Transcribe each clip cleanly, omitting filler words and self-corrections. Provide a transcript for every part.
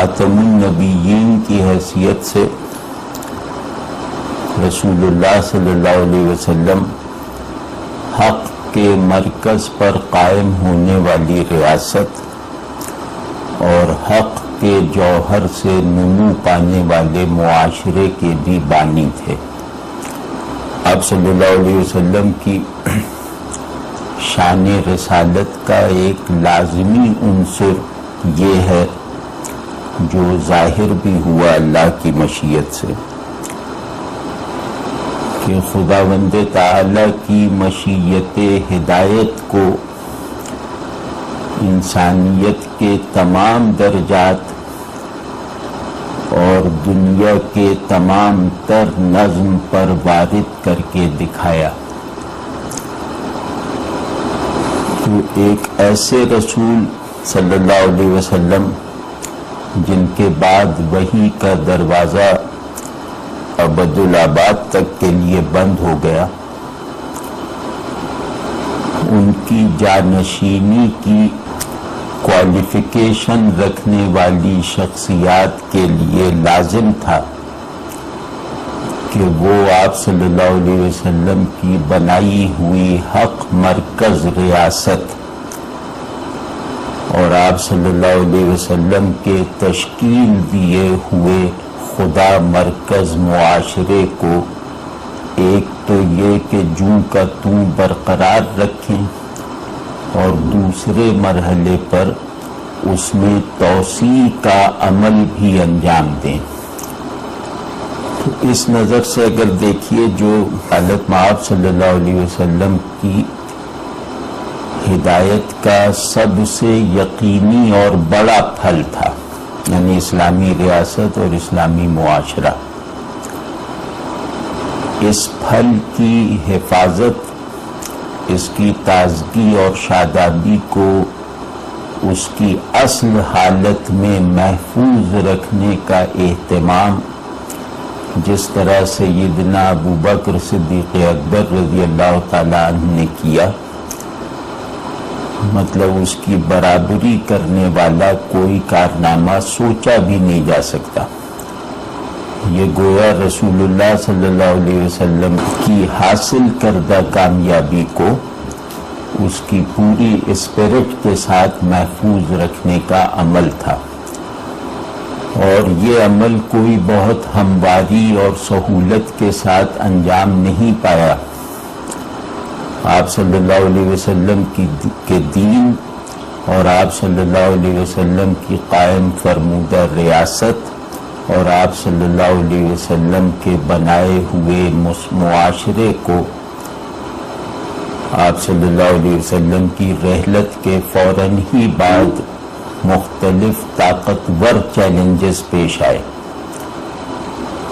خاتم النبیین کی حیثیت سے رسول اللہ صلی اللہ علیہ وسلم حق کے مرکز پر قائم ہونے والی ریاست اور حق کے جوہر سے نمو پانے والے معاشرے کے بھی بانی تھے۔ آپ صلی اللہ علیہ وسلم کی شان رسالت کا ایک لازمی عنصر یہ ہے جو ظاہر بھی ہوا اللہ کی مشیت سے کہ خداوند تعالی کی مشیت ہدایت کو انسانیت کے تمام درجات اور دنیا کے تمام تر نظم پر وارد کر کے دکھایا۔ تو ایک ایسے رسول صلی اللہ علیہ وسلم جن کے بعد وحی کا دروازہ ابد الآباد تک کے لیے بند ہو گیا، ان کی جانشینی کی کوالیفیکیشن رکھنے والی شخصیات کے لیے لازم تھا کہ وہ آپ صلی اللہ علیہ وسلم کی بنائی ہوئی حق مرکز ریاست اور آپ صلی اللہ علیہ وسلم کے تشکیل دیے ہوئے خدا مرکز معاشرے کو ایک تو یہ کہ جوں کا توں برقرار رکھیں اور دوسرے مرحلے پر اس میں توسیع کا عمل بھی انجام دیں۔ تو اس نظر سے اگر دیکھیے جو حالت مآب صلی اللہ علیہ وسلم کی ہدایت کا سب سے یقینی اور بڑا پھل تھا، یعنی اسلامی ریاست اور اسلامی معاشرہ، اس پھل کی حفاظت، اس کی تازگی اور شادابی کو اس کی اصل حالت میں محفوظ رکھنے کا اہتمام جس طرح سیدنا ابوبکر صدیق-e-akbar رضی اللہ تعالیٰ عنہ نے کیا، مطلب اس کی برابری کرنے والا کوئی کارنامہ سوچا بھی نہیں جا سکتا۔ یہ گویا رسول اللہ صلی اللہ علیہ وسلم کی حاصل کردہ کامیابی کو اس کی پوری اسپرٹ کے ساتھ محفوظ رکھنے کا عمل تھا، اور یہ عمل کوئی بہت ہمواری اور سہولت کے ساتھ انجام نہیں پایا۔ آپ صلی اللہ علیہ وسلم کے دین اور آپ صلی اللہ علیہ وسلم کی قائم فرمودہ ریاست اور آپ صلی اللہ علیہ وسلم کے بنائے ہوئے معاشرے کو آپ صلی اللہ علیہ وسلم کی رحلت کے فوراً ہی بعد مختلف طاقتور چیلنجز پیش آئے،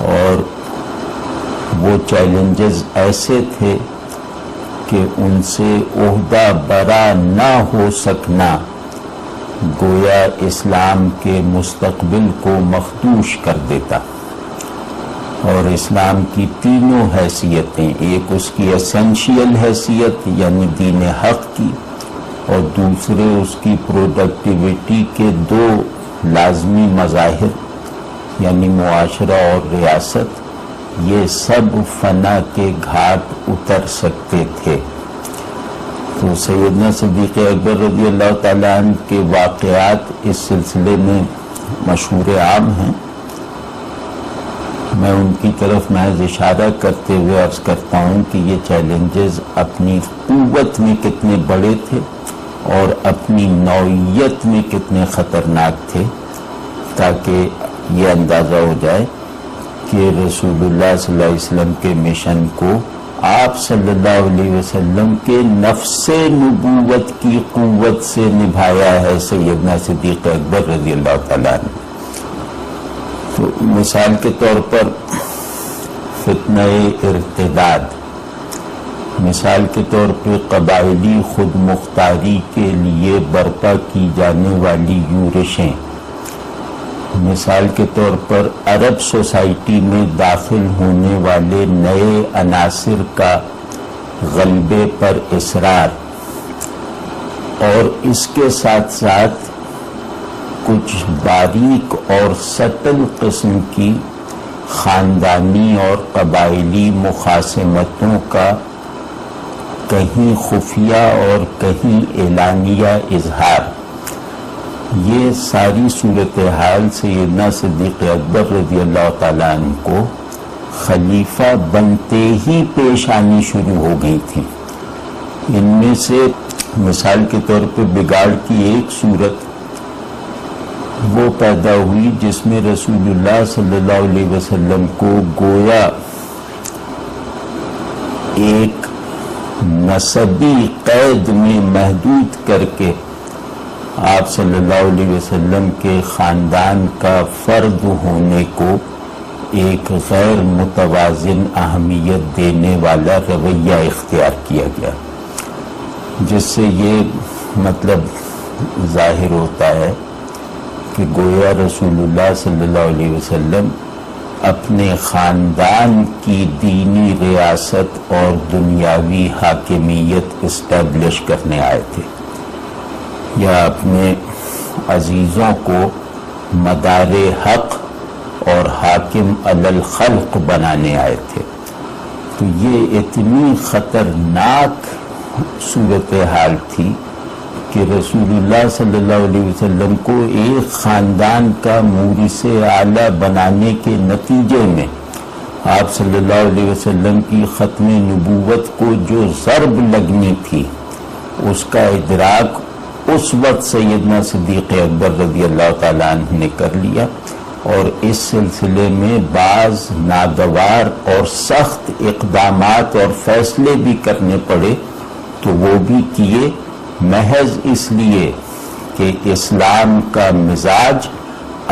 اور وہ چیلنجز ایسے تھے کہ ان سے عہدہ برا نہ ہو سکنا گویا اسلام کے مستقبل کو مخدوش کر دیتا، اور اسلام کی تینوں حیثیتیں، ایک اس کی اسینشیل حیثیت یعنی دین حق کی، اور دوسرے اس کی پروڈکٹیوٹی کے دو لازمی مظاہر یعنی معاشرہ اور ریاست، یہ سب فنا کے گھاٹ اتر سکتے تھے۔ تو سیدنا صدیق-e-akbar رضی اللہ تعالیٰ عنہ کے واقعات اس سلسلے میں مشہور عام ہیں۔ میں ان کی طرف محض اشارہ کرتے ہوئے عرض کرتا ہوں کہ یہ چیلنجز اپنی قوت میں کتنے بڑے تھے اور اپنی نوعیت میں کتنے خطرناک تھے، تاکہ یہ اندازہ ہو جائے کہ رسول اللہ صلی اللہ علیہ وسلم کے مشن کو آپ صلی اللہ علیہ وسلم کے نفس نبوت کی قوت سے نبھایا ہے سیدنا صدیق-e-akbar رضی اللہ تعالیٰ عنہ۔ تو مثال کے طور پر فتنہ ارتداد، مثال کے طور پہ قبائلی خود مختاری کے لیے برپا کی جانے والی یورشیں، مثال کے طور پر عرب سوسائٹی میں داخل ہونے والے نئے عناصر کا غلبے پر اصرار، اور اس کے ساتھ ساتھ کچھ باریک اور سٹل قسم کی خاندانی اور قبائلی مخاصمتوں کا کہیں خفیہ اور کہیں اعلانیہ اظہار، یہ ساری صورتحال سیدنا صدیق اکبر رضی اللہ تعالیٰ عنہ کو خلیفہ بنتے ہی پیش آنی شروع ہو گئی تھی۔ ان میں سے مثال کے طور پہ بگاڑ کی ایک صورت وہ پیدا ہوئی جس میں رسول اللہ صلی اللہ علیہ وسلم کو گویا ایک نسبی قید میں محدود کر کے آپ صلی اللہ علیہ وسلم کے خاندان کا فرد ہونے کو ایک غیر متوازن اہمیت دینے والا رویہ اختیار کیا گیا، جس سے یہ مطلب ظاہر ہوتا ہے کہ گویا رسول اللہ صلی اللہ علیہ وسلم اپنے خاندان کی دینی ریاست اور دنیاوی حاکمیت اسٹیبلش کرنے آئے تھے، یا اپنے عزیزوں کو مدار حق اور حاکم علی الخلق بنانے آئے تھے۔ تو یہ اتنی خطرناک صورتحال تھی کہ رسول اللہ صلی اللہ علیہ وسلم کو ایک خاندان کا مورث اعلیٰ بنانے کے نتیجے میں آپ صلی اللہ علیہ وسلم کی ختم نبوت کو جو ضرب لگنی تھی اس کا ادراک اس وقت سیدنا صدیق اکبر رضی اللہ تعالیٰ عنہ نے کر لیا، اور اس سلسلے میں بعض ناگوار اور سخت اقدامات اور فیصلے بھی کرنے پڑے، تو وہ بھی کیے محض اس لیے کہ اسلام کا مزاج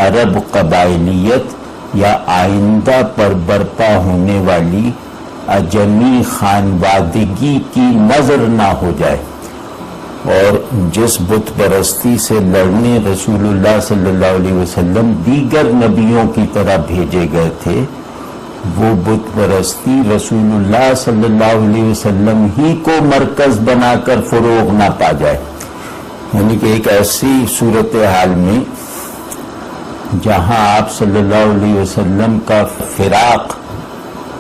عرب قبائلیت یا آئندہ پر برپا ہونے والی اجمی خانوادگی کی نظر نہ ہو جائے، اور جس بت پرستی سے لڑنے رسول اللہ صلی اللہ علیہ وسلم دیگر نبیوں کی طرح بھیجے گئے تھے، وہ بت پرستی رسول اللہ صلی اللہ علیہ وسلم ہی کو مرکز بنا کر فروغ نہ پا جائے۔ یعنی کہ ایک ایسی صورتحال میں جہاں آپ صلی اللہ علیہ وسلم کا فراق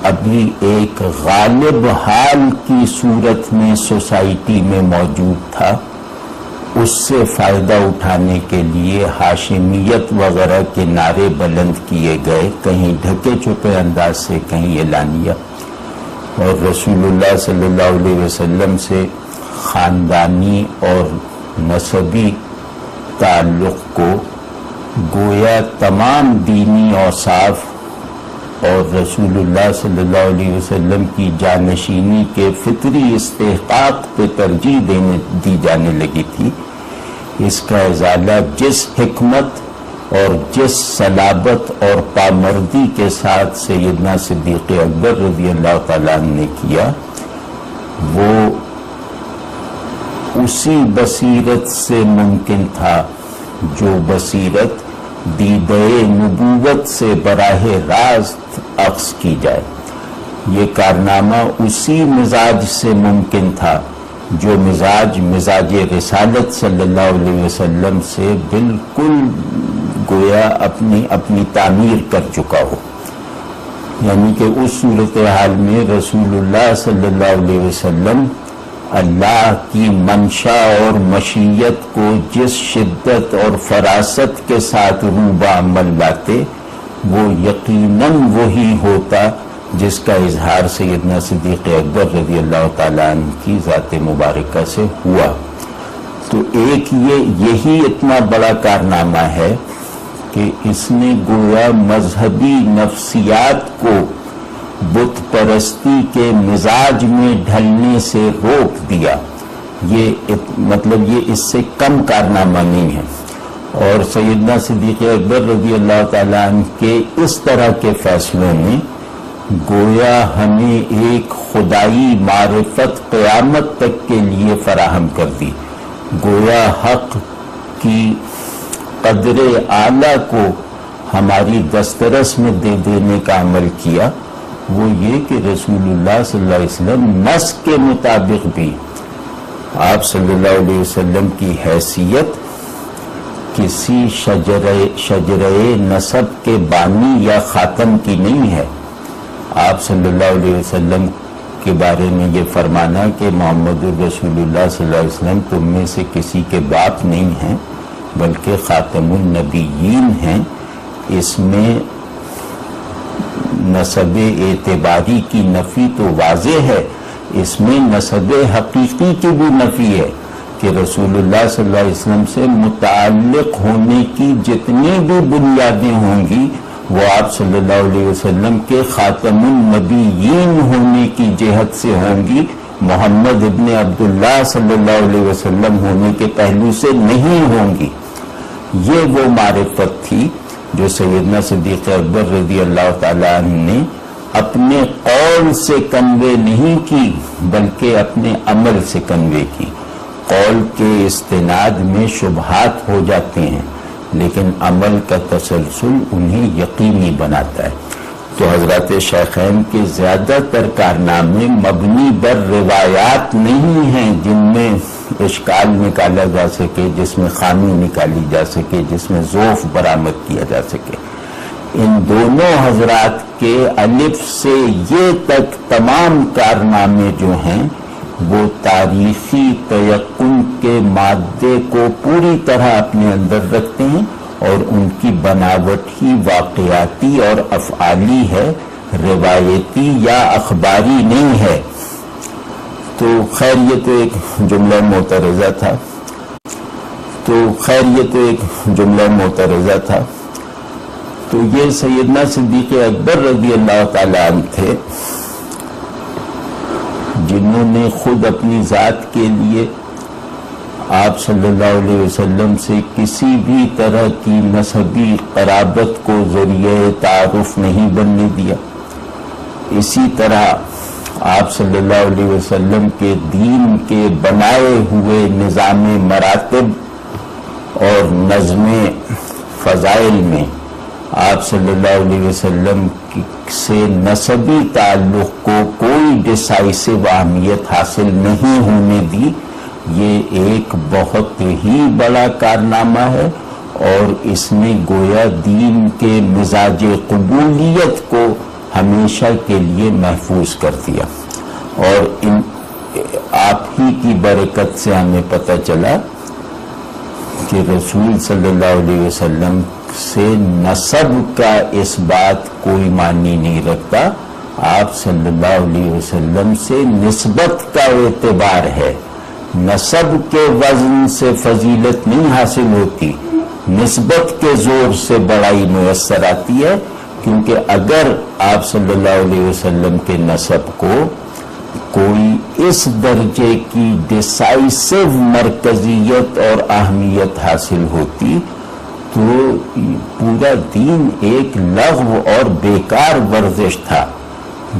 ابھی ایک غالب حال کی صورت میں سوسائٹی میں موجود تھا، اس سے فائدہ اٹھانے کے لیے ہاشمیت وغیرہ کے نعرے بلند کیے گئے، کہیں ڈھکے چھپے انداز سے، کہیں اعلانیہ، اور رسول اللہ صلی اللہ علیہ وسلم سے خاندانی اور نسبی تعلق کو گویا تمام دینی اوصاف اور رسول اللہ صلی اللہ علیہ وسلم کی جانشینی کے فطری استحقاق پہ ترجیح دی جانے لگی تھی۔ اس کا ازالہ جس حکمت اور جس صلابت اور پامردی کے ساتھ سیدنا صدیق اکبر رضی اللہ تعالیٰ عنہ نے کیا، وہ اسی بصیرت سے ممکن تھا جو بصیرت دیدہ نبوت سے براہ راست اخذ کی جائے۔ یہ کارنامہ اسی مزاج سے ممکن تھا جو مزاج رسالت صلی اللہ علیہ وسلم سے بالکل گویا اپنی تعمیر کر چکا ہو۔ یعنی کہ اس صورتحال میں رسول اللہ صلی اللہ علیہ وسلم اللہ کی منشا اور مشیت کو جس شدت اور فراست کے ساتھ روبہ عمل لاتے، وہ یقیناً وہی ہوتا جس کا اظہار سیدنا صدیق اکبر رضی اللہ تعالیٰ عنہ کی ذات مبارکہ سے ہوا۔ تو ایک یہی اتنا بڑا کارنامہ ہے کہ اس نے گویا مذہبی نفسیات کو بت پرستی کے مزاج میں ڈھلنے سے روک دیا۔ یہ اس سے کم کارنامہ نہیں ہے، اور سیدنا صدیق اکبر رضی اللہ تعالیٰ عنہ کے اس طرح کے فیصلوں نے گویا ہمیں ایک خدائی معرفت قیامت تک کے لیے فراہم کر دی۔ گویا حق کی قدر اعلیٰ کو ہماری دسترس میں دے دینے کا عمل کیا، وہ یہ کہ رسول اللہ صلی اللہ علیہ وسلم نص کے مطابق بھی آپ صلی اللہ علیہ وسلم کی حیثیت کسی شجرے نسب کے بانی یا خاتم کی نہیں ہے۔ آپ صلی اللہ علیہ وسلم کے بارے میں یہ فرمانا کہ محمد الرسول اللہ صلی اللہ علیہ وسلم تم میں سے کسی کے باپ نہیں ہیں بلکہ خاتم النبیین ہیں، اس میں نسب اعتباری کی نفی تو واضح ہے، اس میں نسب حقیقی کی بھی نفی ہے کہ رسول اللہ صلی اللہ علیہ وسلم سے متعلق ہونے کی جتنی بھی بنیادیں ہوں گی وہ آپ صلی اللہ علیہ وسلم کے خاتم النبیین ہونے کی جہت سے ہوں گی، محمد ابن عبداللہ صلی اللہ علیہ وسلم ہونے کے پہلو سے نہیں ہوں گی۔ یہ وہ معرفت تھی جو سیدنا صدیق اکبر رضی اللہ تعالیٰ عنہ نے اپنے قول سے کنوے نہیں کی بلکہ اپنے عمل سے کنوے کی۔ قول کے استناد میں شبہات ہو جاتے ہیں لیکن عمل کا تسلسل انہیں یقینی بناتا ہے۔ تو حضرات شیخین کے زیادہ تر کارنامے مبنی بر روایات نہیں ہیں جن میں اشکال نکالا جا سکے، جس میں خامی نکالی جا سکے، جس میں ضعف برآمد کیا جا سکے۔ ان دونوں حضرات کے الف سے یہ تک تمام کارنامے جو ہیں وہ تاریخی تیقن کے مادے کو پوری طرح اپنے اندر رکھتے ہیں اور ان کی بناوٹ ہی واقعاتی اور افعالی ہے، روایتی یا اخباری نہیں ہے۔ تو خیر یہ تو ایک جملہ معترضہ تھا۔ تو یہ سیدنا صدیق اکبر رضی اللہ تعالیٰ عنہ تھے جنہوں نے خود اپنی ذات کے لیے آپ صلی اللہ علیہ وسلم سے کسی بھی طرح کی نسبی قرابت کو ذریعہ تعارف نہیں بننے دیا۔ اسی طرح آپ صلی اللہ علیہ وسلم کے دین کے بنائے ہوئے نظام مراتب اور نظم فضائل میں آپ صلی اللہ علیہ وسلم سے نسبی تعلق کو کوئی ڈیسائسو اہمیت حاصل نہیں ہونے دی۔ یہ ایک بہت ہی بڑا کارنامہ ہے اور اس نے گویا دین کے مزاج قبولیت کو ہمیشہ کے لیے محفوظ کر دیا۔ اور آپ ہی کی برکت سے ہمیں پتہ چلا کہ رسول صلی اللہ علیہ وسلم سے نسب کا اس بات کوئی معنی نہیں رکھتا، آپ صلی اللہ علیہ وسلم سے نسبت کا اعتبار ہے۔ نسب کے وزن سے فضیلت نہیں حاصل ہوتی، نسبت کے زور سے بڑائی میسر آتی ہے، کیونکہ اگر آپ صلی اللہ علیہ وسلم کے نسب کو کوئی اس درجے کی ڈیسائسو مرکزیت اور اہمیت حاصل ہوتی تو پورا دین ایک لغو اور بیکار ورزش تھا۔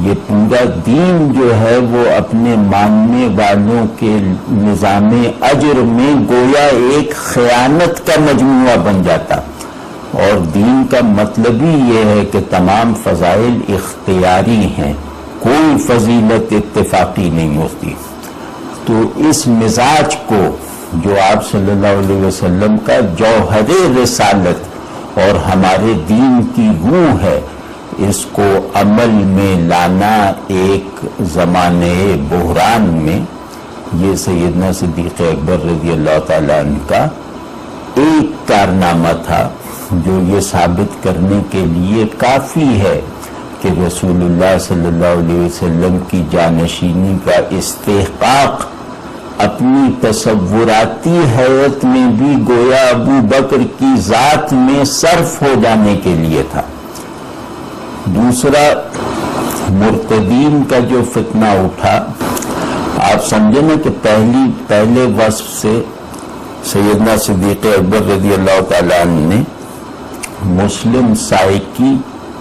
یہ پورا دین جو ہے وہ اپنے ماننے والوں کے نظام اجر میں گویا ایک خیانت کا مجموعہ بن جاتا، اور دین کا مطلب ہی یہ ہے کہ تمام فضائل اختیاری ہیں، کوئی فضیلت اتفاقی نہیں ہوتی۔ تو اس مزاج کو جو آپ صلی اللہ علیہ وسلم کا جوہر رسالت اور ہمارے دین کی روح ہے، اس کو عمل میں لانا ایک زمانے بحران میں، یہ سیدنا صدیق اکبر رضی اللہ تعالیٰ عنہ کا ایک کارنامہ تھا جو یہ ثابت کرنے کے لیے کافی ہے کہ رسول اللہ صلی اللہ علیہ وسلم کی جانشینی کا استحقاق اپنی تصوراتی حیات میں بھی گویا ابو بکر کی ذات میں صرف ہو جانے کے لیے تھا۔ دوسرا، مرتدین کا جو فتنہ اٹھا، آپ سمجھیں نا کہ پہلے وصف سے سیدنا صدیق اکبر رضی اللہ تعالیٰ عنہ نے مسلم سائیکی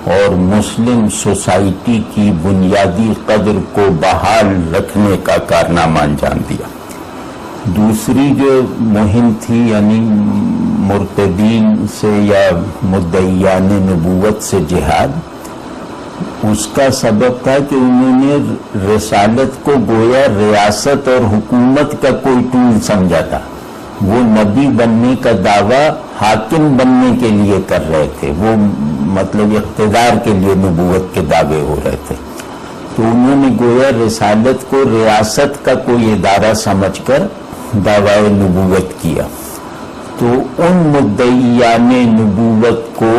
اور مسلم سوسائٹی کی بنیادی قدر کو بحال رکھنے کا کارنامہ انجام دیا۔ دوسری جو مہم تھی، یعنی مرتدین سے یا مدعیان نبوت سے جہاد، اس کا سبب تھا کہ انہوں نے رسالت کو گویا ریاست اور حکومت کا کوئی ٹول سمجھا تھا۔ وہ نبی بننے کا دعویٰ حاکم بننے کے لیے کر رہے تھے، وہ مطلب اقتدار کے لیے نبوت کے دعوے ہو رہے تھے، تو انہوں نے گویا رسالت کو ریاست کا کوئی ادارہ سمجھ کر دعوی نبوت کیا۔ تو ان مدعیان نبوت کو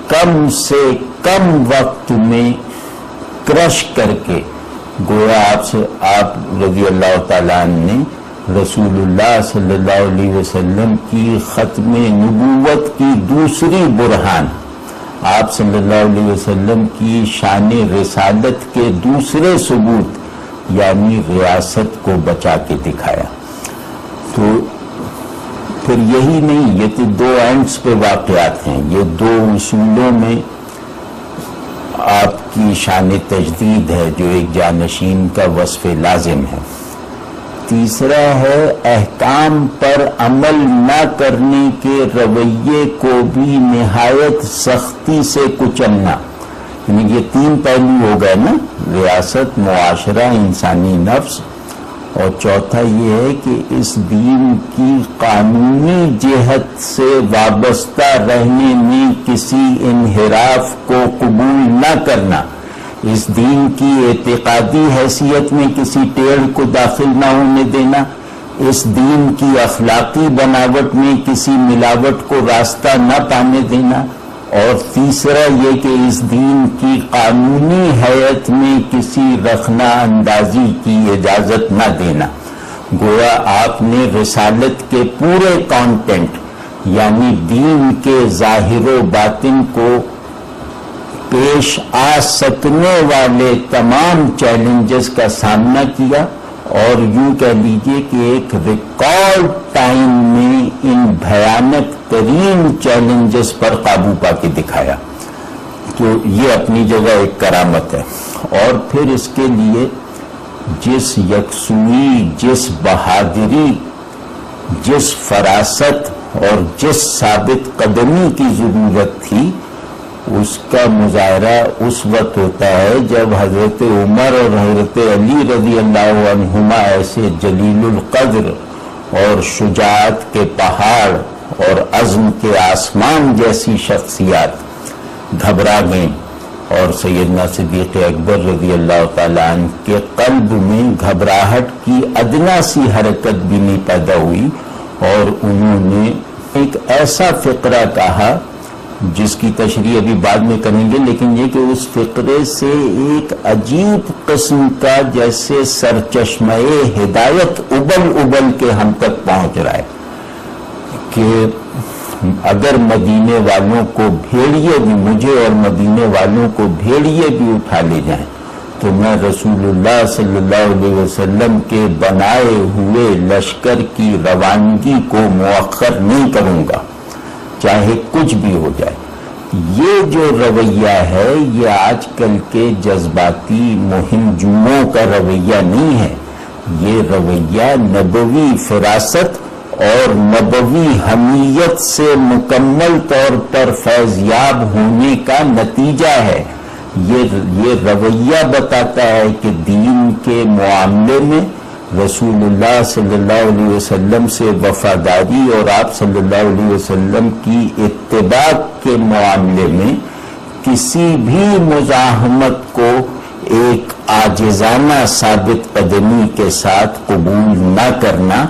کم سے کم وقت میں کرش کر کے گویا آپ رضی اللہ تعالیٰ عنہ نے رسول اللہ صلی اللہ علیہ وسلم کی ختم نبوت کی دوسری برہان، آپ صلی اللہ علیہ وسلم کی شان رسالت کے دوسرے ثبوت یعنی ریاست کو بچا کے دکھایا۔ تو پھر یہی نہیں، یہ تو دو اینڈز پہ واقعات ہیں، یہ دو اصولوں میں آپ کی شان تجدید ہے جو ایک جانشین کا وصف لازم ہے۔ تیسرا ہے احکام پر عمل نہ کرنے کے رویے کو بھی نہایت سختی سے کچلنا، یعنی یہ تین پہلو ہو گئے نا، ریاست، معاشرہ، انسانی نفس، اور چوتھا یہ ہے کہ اس دین کی قانونی جہت سے وابستہ رہنے میں کسی انحراف کو قبول نہ کرنا، اس دین کی اعتقادی حیثیت میں کسی ٹیڑھ کو داخل نہ ہونے دینا، اس دین کی اخلاقی بناوٹ میں کسی ملاوٹ کو راستہ نہ پانے دینا، اور تیسرا یہ کہ اس دین کی قانونی حیت میں کسی رخنہ اندازی کی اجازت نہ دینا۔ گویا آپ نے رسالت کے پورے کانٹینٹ یعنی دین کے ظاہر و باطن کو پیش آ سکنے والے تمام چیلنجز کا سامنا کیا، اور یوں کہہ لیجئے کہ ایک ریکارڈ ٹائم میں ان بھیانک ترین چیلنجز پر قابو پا کے دکھایا۔ تو یہ اپنی جگہ ایک کرامت ہے، اور پھر اس کے لیے جس یکسوئی، جس بہادری، جس فراست اور جس ثابت قدمی کی ضرورت تھی، اس کا مظاہرہ اس وقت ہوتا ہے جب حضرت عمر اور حضرت علی رضی اللہ عنہما ایسے جلیل القدر اور شجاعت کے پہاڑ اور عزم کے آسمان جیسی شخصیات گھبرا گئیں، اور سیدنا صدیق اکبر رضی اللہ تعالیٰ عنہ کے قلب میں گھبراہٹ کی ادنا سی حرکت بھی نہیں پیدا ہوئی، اور انہوں نے ایک ایسا فقرہ کہا جس کی تشریح ابھی بعد میں کریں گے، لیکن یہ کہ اس فقرے سے ایک عجیب قسم کا جیسے سرچشمہ ہدایت ابل کے ہم تک پہنچ رہا ہے کہ اگر مدینے والوں کو بھیڑیے بھی، مجھے اور مدینے والوں کو بھیڑیے بھی اٹھا لے جائیں، تو میں رسول اللہ صلی اللہ علیہ وسلم کے بنائے ہوئے لشکر کی روانگی کو مؤخر نہیں کروں گا، چاہے کچھ بھی ہو جائے۔ یہ جو رویہ ہے یہ آج کل کے جذباتی مہم جوؤں کا رویہ نہیں ہے، یہ رویہ نبوی فراست اور نبوی حمیت سے مکمل طور پر فیضیاب ہونے کا نتیجہ ہے۔ یہ رویہ بتاتا ہے کہ دین کے معاملے میں رسول اللہ صلی اللہ علیہ وسلم سے وفاداری اور آپ صلی اللہ علیہ وسلم کی اتباع کے معاملے میں کسی بھی مزاحمت کو ایک عاجزانہ ثابت قدمی کے ساتھ قبول نہ کرنا،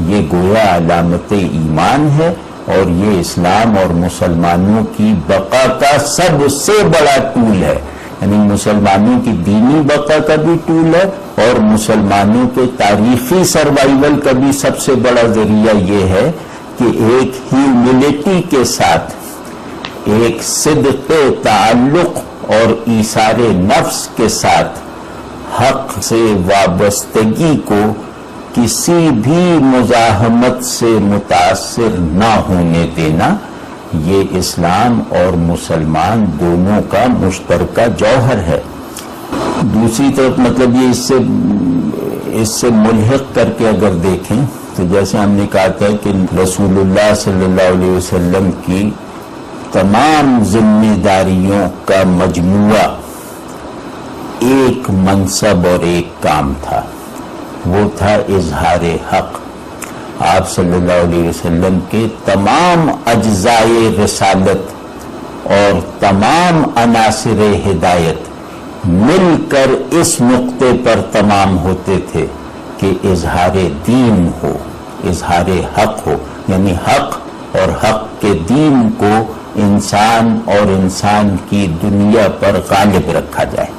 یہ گویا علامت ایمان ہے، اور یہ اسلام اور مسلمانوں کی بقا کا سب سے بڑا ٹول ہے، یعنی مسلمانوں کی دینی بقا کا بھی ٹول ہے، اور مسلمانوں کے تاریخی سروائیول کا بھی سب سے بڑا ذریعہ یہ ہے کہ ایک ہیوملٹی کے ساتھ، ایک صدق تعلق اور ایثار نفس کے ساتھ حق سے وابستگی کو کسی بھی مزاحمت سے متاثر نہ ہونے دینا، یہ اسلام اور مسلمان دونوں کا مشترکہ جوہر ہے۔ دوسری طرف مطلب یہ اس سے ملحق کر کے اگر دیکھیں تو جیسے ہم نے کہا تھا کہ رسول اللہ صلی اللہ علیہ وسلم کی تمام ذمہ داریوں کا مجموعہ ایک منصب اور ایک کام تھا، وہ تھا اظہار حق۔ آپ صلی اللہ علیہ وسلم کے تمام اجزائے رسالت اور تمام عناصر ہدایت مل کر اس نقطے پر تمام ہوتے تھے کہ اظہار دین ہو، اظہار حق ہو، یعنی حق اور حق کے دین کو انسان اور انسان کی دنیا پر غالب رکھا جائے۔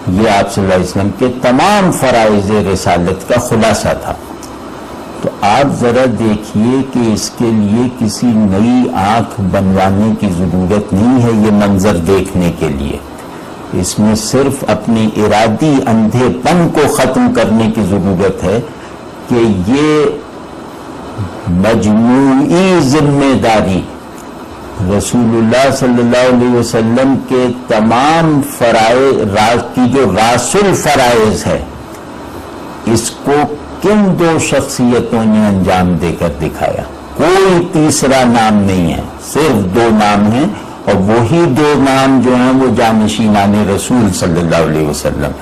یہ آپ صلی اللہ علیہ وسلم کے تمام فرائض رسالت کا خلاصہ تھا۔ تو آپ ذرا دیکھیے کہ اس کے لیے کسی نئی آنکھ بنوانے کی ضرورت نہیں ہے یہ منظر دیکھنے کے لیے، اس میں صرف اپنی ارادی اندھے پن کو ختم کرنے کی ضرورت ہے کہ یہ مجموعی ذمہ داری رسول اللہ صلی اللہ علیہ وسلم کے تمام فرائض کی جو راس الفرائض ہے، اس کو کن دو شخصیتوں نے انجام دے کر دکھایا؟ کوئی تیسرا نام نہیں ہے، صرف دو نام ہیں، اور وہی دو نام جو ہیں وہ جانشینان رسول صلی اللہ علیہ وسلم۔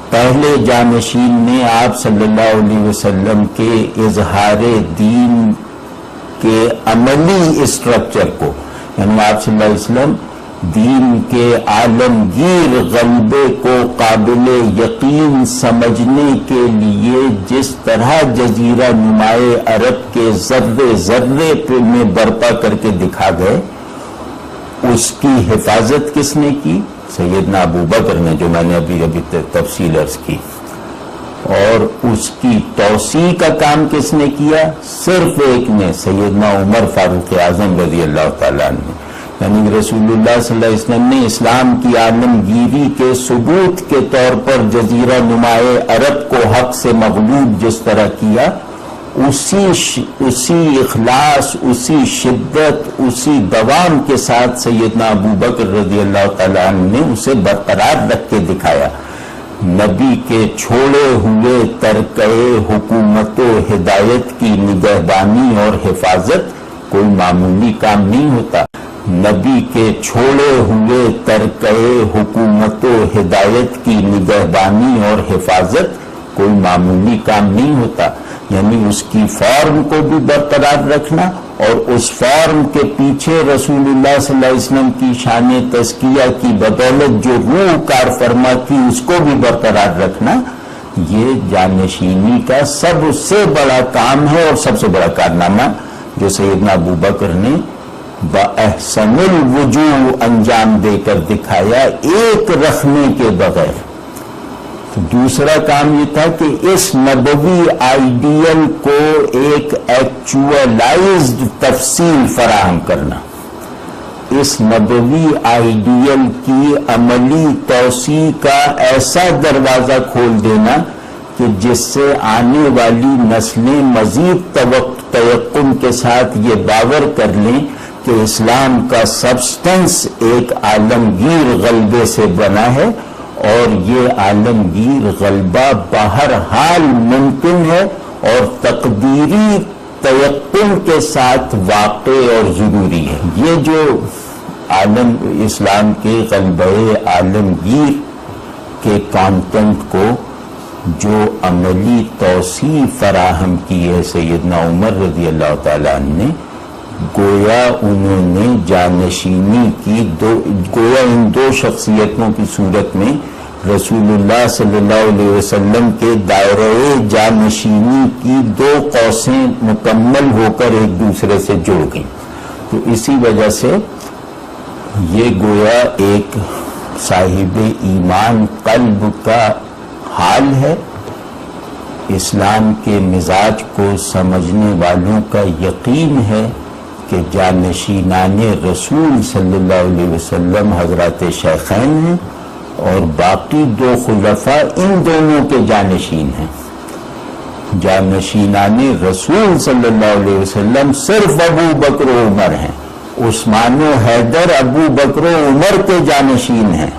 پہلے جانشین نے آپ صلی اللہ علیہ وسلم کے اظہار دین کے عملی اسٹرکچر کو، یعنی آپ صلی اللہ علیہ وسلم دین کے عالمگیر غلبے کو قابل یقین سمجھنے کے لیے جس طرح جزیرہ نمائے عرب کے ذرے ذرے میں برپا کر کے دکھا گئے، اس کی حفاظت کس نے کی؟ سیدنا ابو بکر نے، جو میں نے ابھی تفصیل عرض کی۔ اور اس کی توسیع کا کام کس نے کیا؟ صرف ایک نے، سیدنا عمر فاروق اعظم رضی اللہ تعالیٰ عنہ۔ یعنی رسول اللہ صلی اللہ علیہ وسلم نے اسلام کی عالمگیری کے ثبوت کے طور پر جزیرہ نمائے عرب کو حق سے مغلوب جس طرح کیا، اسی اخلاص، اسی شدت، اسی دوام کے ساتھ سیدنا ابو بکر رضی اللہ تعالیٰ عنہ نے اسے برقرار رکھ کے دکھایا۔ نبی کے چھوڑے ہوئے ترکے حکومت و ہدایت کی نگہبانی اور حفاظت کوئی معمولی کام نہیں ہوتا۔ نبی کے چھوڑے ہوئے ترکے حکومت و ہدایت کی نگہبانی اور حفاظت کوئی معمولی کام نہیں ہوتا، یعنی اس کی فارم کو بھی برقرار رکھنا اور اس فارم کے پیچھے رسول اللہ صلی اللہ علیہ وسلم کی شان تزکیہ کی بدولت جو روح کار فرما تھی اس کو بھی برقرار رکھنا، یہ جانشینی کا سب سے بڑا کام ہے اور سب سے بڑا کارنامہ جو سیدنا ابو بکر نے بأحسن الوجوہ انجام دے کر دکھایا، ایک رکھنے کے بغیر۔ تو دوسرا کام یہ تھا کہ اس نبوی آئیڈیل کو ایک ایکچوئلائزڈ تفصیل فراہم کرنا، اس نبوی آئیڈیل کی عملی توسیع کا ایسا دروازہ کھول دینا کہ جس سے آنے والی نسلیں مزید تیقن کے ساتھ یہ باور کر لیں کہ اسلام کا سبسٹنس ایک عالمگیر غلبے سے بنا ہے اور یہ عالمگیر غلبہ بہرحال ممکن ہے اور تقدیری تیقن کے ساتھ واقع اور ضروری ہے۔ یہ جو عالم اسلام کے غلبہ عالمگیر کے کانٹینٹ کو جو عملی توسیع فراہم کی ہے سیدنا عمر رضی اللہ تعالیٰ عنہ نے، گویا انہوں نے جانشینی کی گویا ان دو شخصیتوں کی صورت میں رسول اللہ صلی اللہ علیہ وسلم کے دائرہ جانشینی کی دو قوسیں مکمل ہو کر ایک دوسرے سے جڑ گئیں۔ تو اسی وجہ سے یہ گویا ایک صاحب ایمان قلب کا حال ہے، اسلام کے مزاج کو سمجھنے والوں کا یقین ہے کہ جانشینان رسول صلی اللہ علیہ وسلم حضرت شیخین ہیں اور باقی دو خلفاء ان دونوں کے جانشین ہیں۔ جانشینان رسول صلی اللہ علیہ وسلم صرف ابو بکر و عمر ہیں، عثمان و حیدر ابو بکر و عمر کے جانشین ہیں۔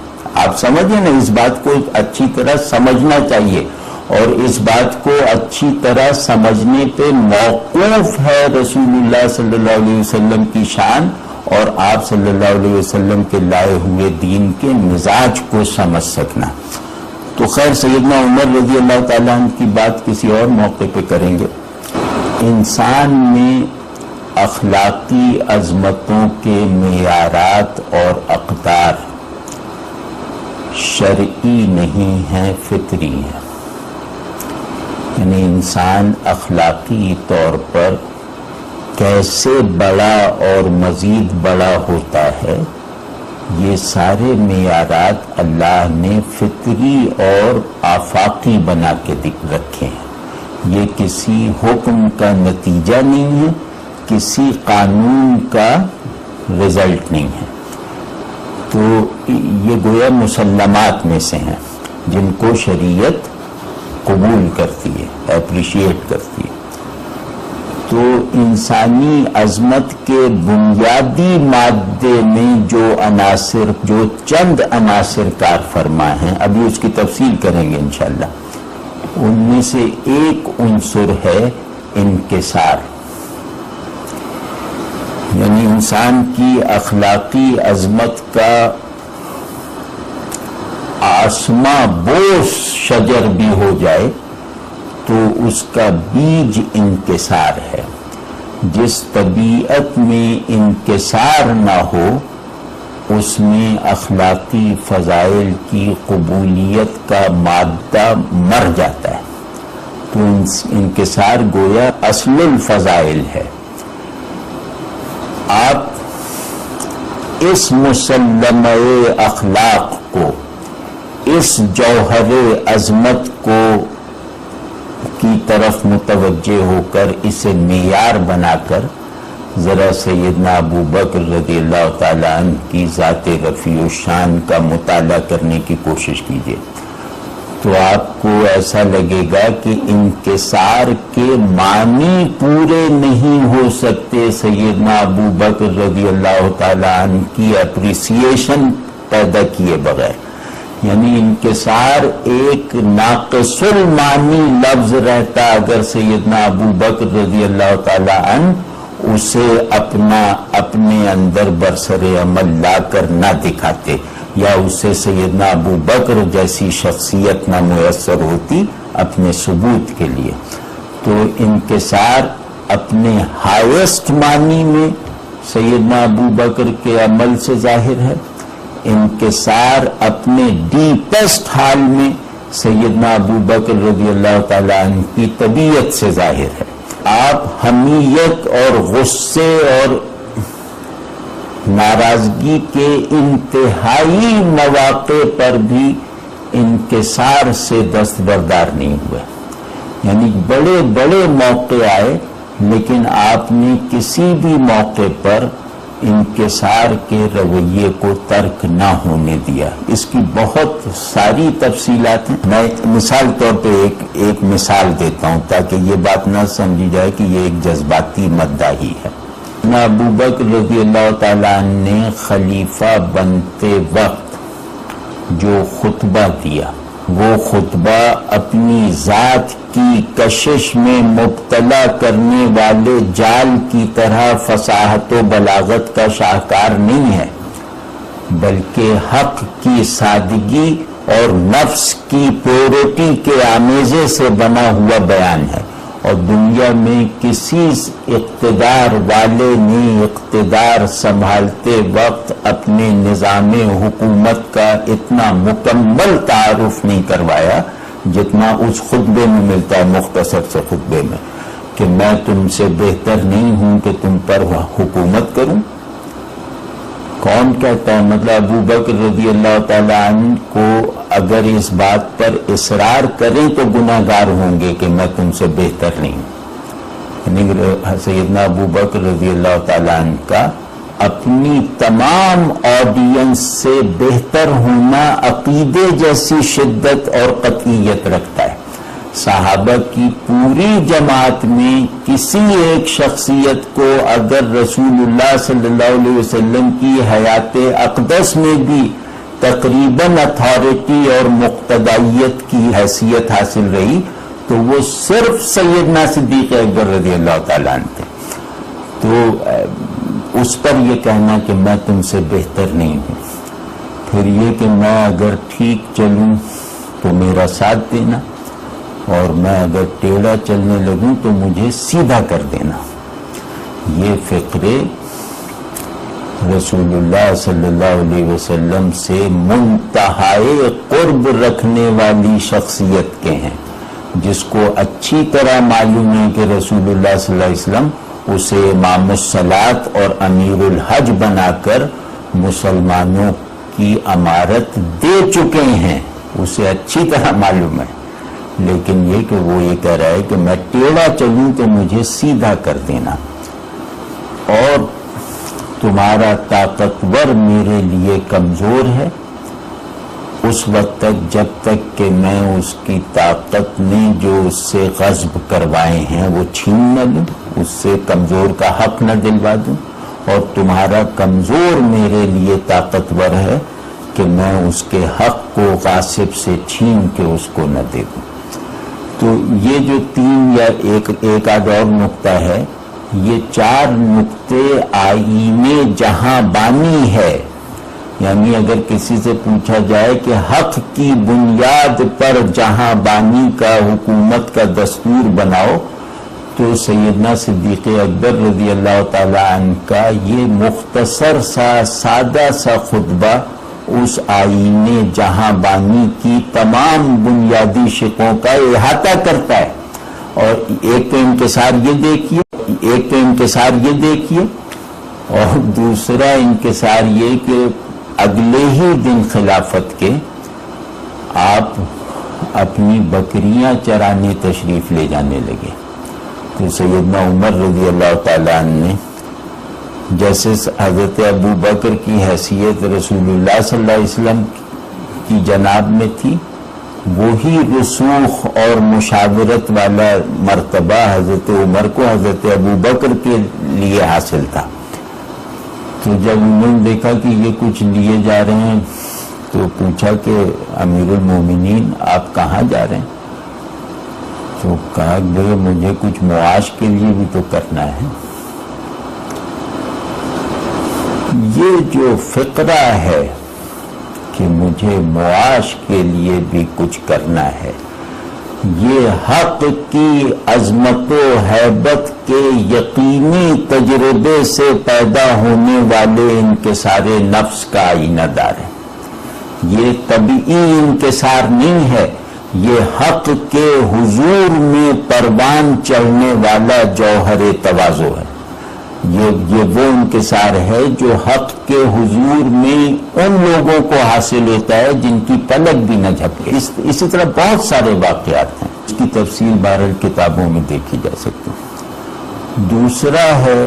آپ سمجھیں نا، اس بات کو اچھی طرح سمجھنا چاہیے اور اس بات کو اچھی طرح سمجھنے پہ موقوف ہے رسول اللہ صلی اللہ علیہ وسلم کی شان اور آپ صلی اللہ علیہ وسلم کے لائے ہوئے دین کے مزاج کو سمجھ سکنا۔ تو خیر، سیدنا عمر رضی اللہ تعالیٰ عنہ کی بات کسی اور موقع پہ کریں گے۔ انسان میں اخلاقی عظمتوں کے معیارات اور اقدار شرعی نہیں ہیں، فطری ہیں. یعنی انسان اخلاقی طور پر کیسے بڑا اور مزید بڑا ہوتا ہے، یہ سارے معیارات اللہ نے فطری اور آفاقی بنا کے رکھے ہیں. یہ کسی حکم کا نتیجہ نہیں ہے، کسی قانون کا رزلٹ نہیں ہے. تو یہ گویا مسلمات میں سے ہیں جن کو شریعت قبول کرتی ہے، اپریشیٹ کرتی ہے. تو انسانی عظمت کے بنیادی مادے میں جو چند عناصر کار فرما ہیں، ابھی اس کی تفصیل کریں گے انشاءاللہ، ان میں سے ایک عنصر ہے انکسار. یعنی انسان کی اخلاقی عظمت کا آسماں بوس شجر بھی ہو جائے تو اس کا بیج انکسار ہے. جس طبیعت میں انکسار نہ ہو اس میں اخلاقی فضائل کی قبولیت کا مادہ مر جاتا ہے. تو انکسار گویا اصل الفضائل ہے. آپ اس مسلمہ اخلاق کو، اس جوہر عظمت کو کی طرف متوجہ ہو کر اسے معیار بنا کر ذرا سیدنا ابو بکر رضی اللہ تعالیٰ عنہ کی ذات رفیع الشان کا مطالعہ کرنے کی کوشش کیجیے تو آپ کو ایسا لگے گا کہ انکسار کے معنی پورے نہیں ہو سکتے سیدنا ابو بکر رضی اللہ تعالیٰ عنہ کی اپریسیشن پیدا کیے بغیر. یعنی انکسار ایک ناقص المعنی لفظ رہتا اگر سیدنا ابو بکر رضی اللہ تعالیٰ عنہ اسے اپنے اندر برسر عمل لا کر نہ دکھاتے، یا اسے سیدنا ابو بکر جیسی شخصیت نہ میسر ہوتی اپنے ثبوت کے لیے. تو انکسار اپنے ہائیسٹ معنی میں سیدنا ابو بکر کے عمل سے ظاہر ہے، انکسار اپنے ڈیپسٹ حال میں سیدنا ابو بکر رضی اللہ تعالیٰ عنہ کی طبیعت سے ظاہر ہے. آپ حمیت اور غصے اور ناراضگی کے انتہائی مواقع پر بھی انکسار سے دستبردار نہیں ہوئے. یعنی بڑے بڑے موقع آئے لیکن آپ نے کسی بھی موقع پر انکسار کے رویے کو ترک نہ ہونے دیا. اس کی بہت ساری تفصیلات ہیں. میں مثال طور پہ ایک مثال دیتا ہوں تاکہ یہ بات نہ سمجھی جائے کہ یہ ایک جذباتی مدعی ہے. ابو بکر رضی اللہ تعالیٰ عنہ نے خلیفہ بنتے وقت جو خطبہ دیا وہ خطبہ اپنی ذات کی کشش میں مبتلا کرنے والے جال کی طرح فصاحت و بلاغت کا شاہکار نہیں ہے، بلکہ حق کی سادگی اور نفس کی پیورٹی کے آمیزے سے بنا ہوا بیان ہے. اور دنیا میں کسی اقتدار والے نے اقتدار سنبھالتے وقت اپنے نظام حکومت کا اتنا مکمل تعارف نہیں کروایا جتنا اس خطبے میں ملتا ہے، مختصر سے خطبے میں، کہ میں تم سے بہتر نہیں ہوں کہ تم پر حکومت کروں. کون کہتا ہے؟ مطلب ابو بکر رضی اللہ تعالیٰ عنہ کو اگر اس بات پر اصرار کریں تو گناہگار ہوں گے کہ میں تم سے بہتر نہیں ہوں. یعنی سیدنا ابو بکر رضی اللہ تعالیٰ عنہ کا اپنی تمام آڈینس سے بہتر ہونا عقیدے جیسی شدت اور قطعیت رکھتا ہے. صحابہ کی پوری جماعت میں کسی ایک شخصیت کو اگر رسول اللہ صلی اللہ علیہ وسلم کی حیات اقدس میں بھی تقریباً اتھارٹی اور مقتدائیت کی حیثیت حاصل رہی تو وہ صرف سیدنا صدیق-e-اکبر رضی اللہ تعالیٰ عنہ تھے. تو اس پر یہ کہنا کہ میں تم سے بہتر نہیں ہوں، پھر یہ کہ میں اگر ٹھیک چلوں تو میرا ساتھ دینا، اور میں اگر ٹیڑھا چلنے لگوں تو مجھے سیدھا کر دینا۔ یہ فقرے رسول اللہ صلی اللہ علیہ وسلم سے منتہائے قرب رکھنے والی شخصیت کے ہیں، جس کو اچھی طرح معلوم ہے کہ رسول اللہ صلی اللہ علیہ وسلم اسے امام الصلاۃ اور امیر الحج بنا کر مسلمانوں کی امارت دے چکے ہیں، اسے اچھی طرح معلوم ہے، لیکن یہ کہ وہ یہ کہہ رہا ہے کہ میں ٹیڑھا چلوں تو مجھے سیدھا کر دینا، اور تمہارا طاقتور میرے لیے کمزور ہے، اس وقت تک جب تک کہ میں اس کی طاقت میں جو اس سے غصب کروائے ہیں وہ چھین نہ لوں، اس سے کمزور کا حق نہ دلوا دوں، اور تمہارا کمزور میرے لیے طاقتور ہے کہ میں اس کے حق کو غاصب سے چھین کے اس کو نہ دے دوں۔ تو یہ جو تین یا ایک آدھ اور نقطہ ہے، یہ چار نقطے آئین جہاں بانی ہے، یعنی اگر کسی سے پوچھا جائے کہ حق کی بنیاد پر جہاں بانی کا حکومت کا دستور بناؤ، تو سیدنا صدیق اکبر رضی اللہ تعالی عنہ کا یہ مختصر سا سادہ سا خطبہ اس آئین جہاں بانی کی تمام بنیادی شقوں کا احاطہ کرتا ہے۔ اور ایک تو انکسار یہ دیکھیے اور دوسرا انکسار یہ کہ اگلے ہی دن خلافت کے آپ اپنی بکریاں چرانے تشریف لے جانے لگے، تو سیدنا عمر رضی اللہ تعالیٰ عنہ نے جیسے حضرت ابو بکر کی حیثیت رسول اللہ صلی اللہ علیہ وسلم کی جناب میں تھی، وہی رسوخ اور مشاورت والا مرتبہ حضرت عمر کو حضرت ابو بکر کے لیے حاصل تھا۔ تو جب انہوں نے دیکھا کہ یہ کچھ لیے جا رہے ہیں تو پوچھا کہ امیر المومنین آپ کہاں جا رہے ہیں؟ تو کہا کہ مجھے کچھ معاش کے لیے بھی تو کرنا ہے۔ یہ جو فقرہ ہے کہ مجھے معاش کے لیے بھی کچھ کرنا ہے، یہ حق کی عظمت و ہیبت کے یقینی تجربے سے پیدا ہونے والے انکسار نفس کا آئینہ دار ہے۔ یہ طبعی انکسار نہیں ہے، یہ حق کے حضور میں پروان چڑھنے والا جوہر تواضع ہے۔ یہ وہ انکسار ہے جو حق کے حضور میں ان لوگوں کو حاصل ہوتا ہے جن کی پلک بھی نہ جھپکے۔ اسی طرح بہت سارے واقعات ہیں، اس کی تفصیل بہرحال کتابوں میں دیکھی جا سکتی ہے۔ دوسرا ہے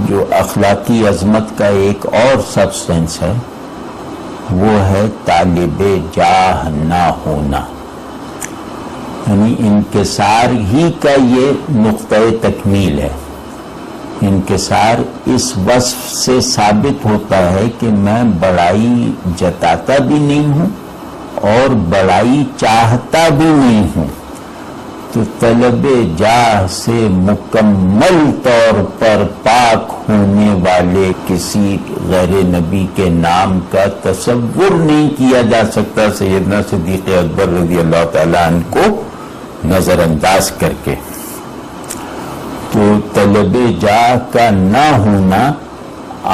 جو اخلاقی عظمت کا ایک اور سبسٹنس ہے، وہ ہے طالب جاہ نہ ہونا، یعنی انکسار ہی کا یہ نقطۂ تکمیل ہے۔ انکسار اس وصف سے ثابت ہوتا ہے کہ میں بڑائی جتاتا بھی نہیں ہوں اور بڑائی چاہتا بھی نہیں ہوں، تو طلب جاہ سے مکمل طور پر پاک ہونے والے کسی غیر نبی کے نام کا تصور نہیں کیا جا سکتا سیدنا صدیق اکبر رضی اللہ تعالیٰ عنہ کو نظر انداز کر کے۔ تو طلب جاہ کا نہ ہونا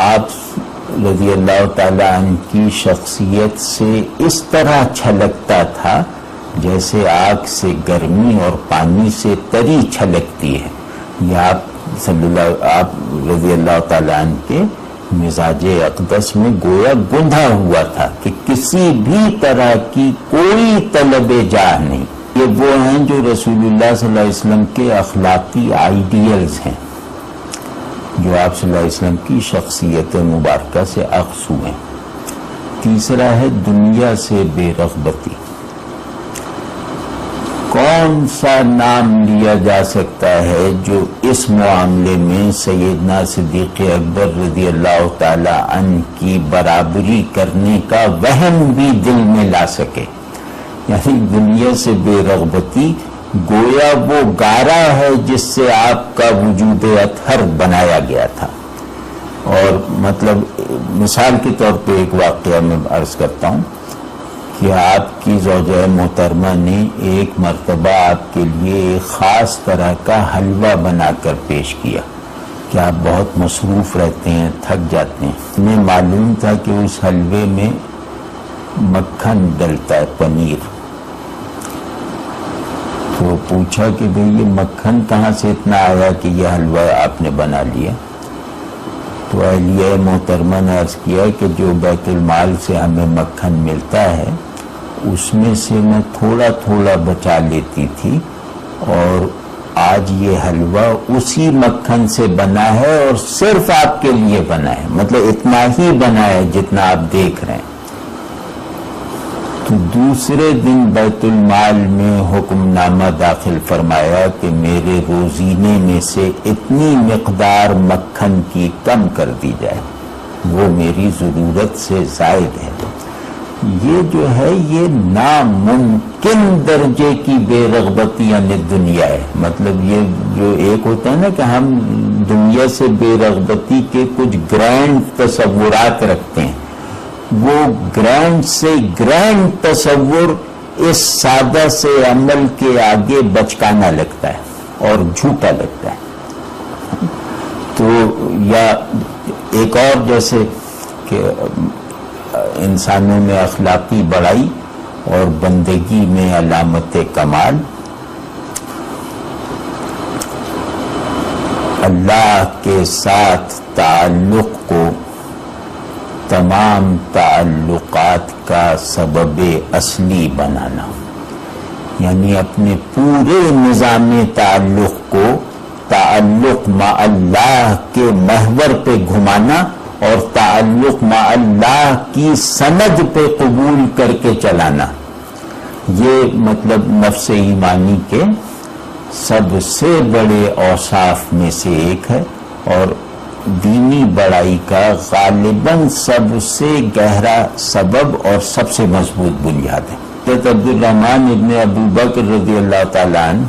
آپ رضی اللہ تعالیٰ عنہ کی شخصیت سے اس طرح چھلکتا تھا جیسے آگ سے گرمی اور پانی سے تری چھلکتی ہے۔ یہ آپ رضی اللہ تعالیٰ عنہ کے مزاج اقدس میں گویا گندھا ہوا تھا کہ کسی بھی طرح کی کوئی طلب جاہ نہیں۔ یہ وہ ہیں جو رسول اللہ صلی اللہ علیہ وسلم کے اخلاقی آئیڈیلز ہیں، جو آپ صلی اللہ علیہ وسلم کی شخصیت مبارکہ سے اخذ ہوئے ہیں۔ تیسرا ہے دنیا سے بے رغبتی۔ کون سا نام لیا جا سکتا ہے جو اس معاملے میں سیدنا صدیق اکبر رضی اللہ تعالی عنہ کی برابری کرنے کا وہم بھی دل میں لا سکے؟ یعنی دنیا سے بے رغبتی گویا وہ گارا ہے جس سے آپ کا وجود اطہر بنایا گیا تھا۔ اور مطلب مثال کے طور پہ ایک واقعہ میں عرض کرتا ہوں کہ آپ کی زوجہ محترمہ نے ایک مرتبہ آپ کے لیے ایک خاص طرح کا حلوہ بنا کر پیش کیا کہ آپ بہت مصروف رہتے ہیں، تھک جاتے ہیں. انہیں معلوم تھا کہ اس حلوے میں مکھن ڈلتا ہے، پنیر. تو پوچھا کہ بھئی یہ مکھن کہاں سے اتنا آیا کہ یہ حلوہ آپ نے بنا لیا؟ تو اہلیہ محترمہ نے عرض کیا کہ جو بیت المال سے ہمیں مکھن ملتا ہے اس میں سے میں تھوڑا تھوڑا بچا لیتی تھی، اور آج یہ حلوہ اسی مکھن سے بنا ہے اور صرف آپ کے لیے بنا ہے، مطلب اتنا ہی بنا ہے جتنا آپ دیکھ رہے ہیں. تو دوسرے دن بیت المال میں حکم نامہ داخل فرمایا کہ میرے روزینے میں سے اتنی مقدار مکھن کی کم کر دی جائے، وہ میری ضرورت سے زائد ہے. یہ جو ہے یہ ناممکن درجے کی بے رغبتی عن دنیا ہے. مطلب یہ جو ایک ہوتا ہے نا کہ ہم دنیا سے بے رغبتی کے کچھ گرینڈ تصورات رکھتے ہیں، وہ گرینڈ سے گرینڈ تصور اس سادہ سے عمل کے آگے بچکانا لگتا ہے اور جھوٹا لگتا ہے. تو یا ایک اور جیسے کہ انسانوں میں اخلاقی بڑائی اور بندگی میں علامت کمال، اللہ کے ساتھ تعلق کو تمام تعلقات کا سبب اصلی بنانا، یعنی اپنے پورے نظام تعلق کو تعلق مع اللہ کے محور پہ گھمانا اور تعلق مع اللہ کی سند پہ قبول کر کے چلانا. یہ مطلب نفس ایمانی کے سب سے بڑے اوصاف میں سے ایک ہے اور دینی بڑائی کا غالباً سب سے گہرا سبب اور سب سے مضبوط بنیاد ہے. حضرت عبدالرحمن ابن ابوبکر رضی اللہ تعالیٰ عنہ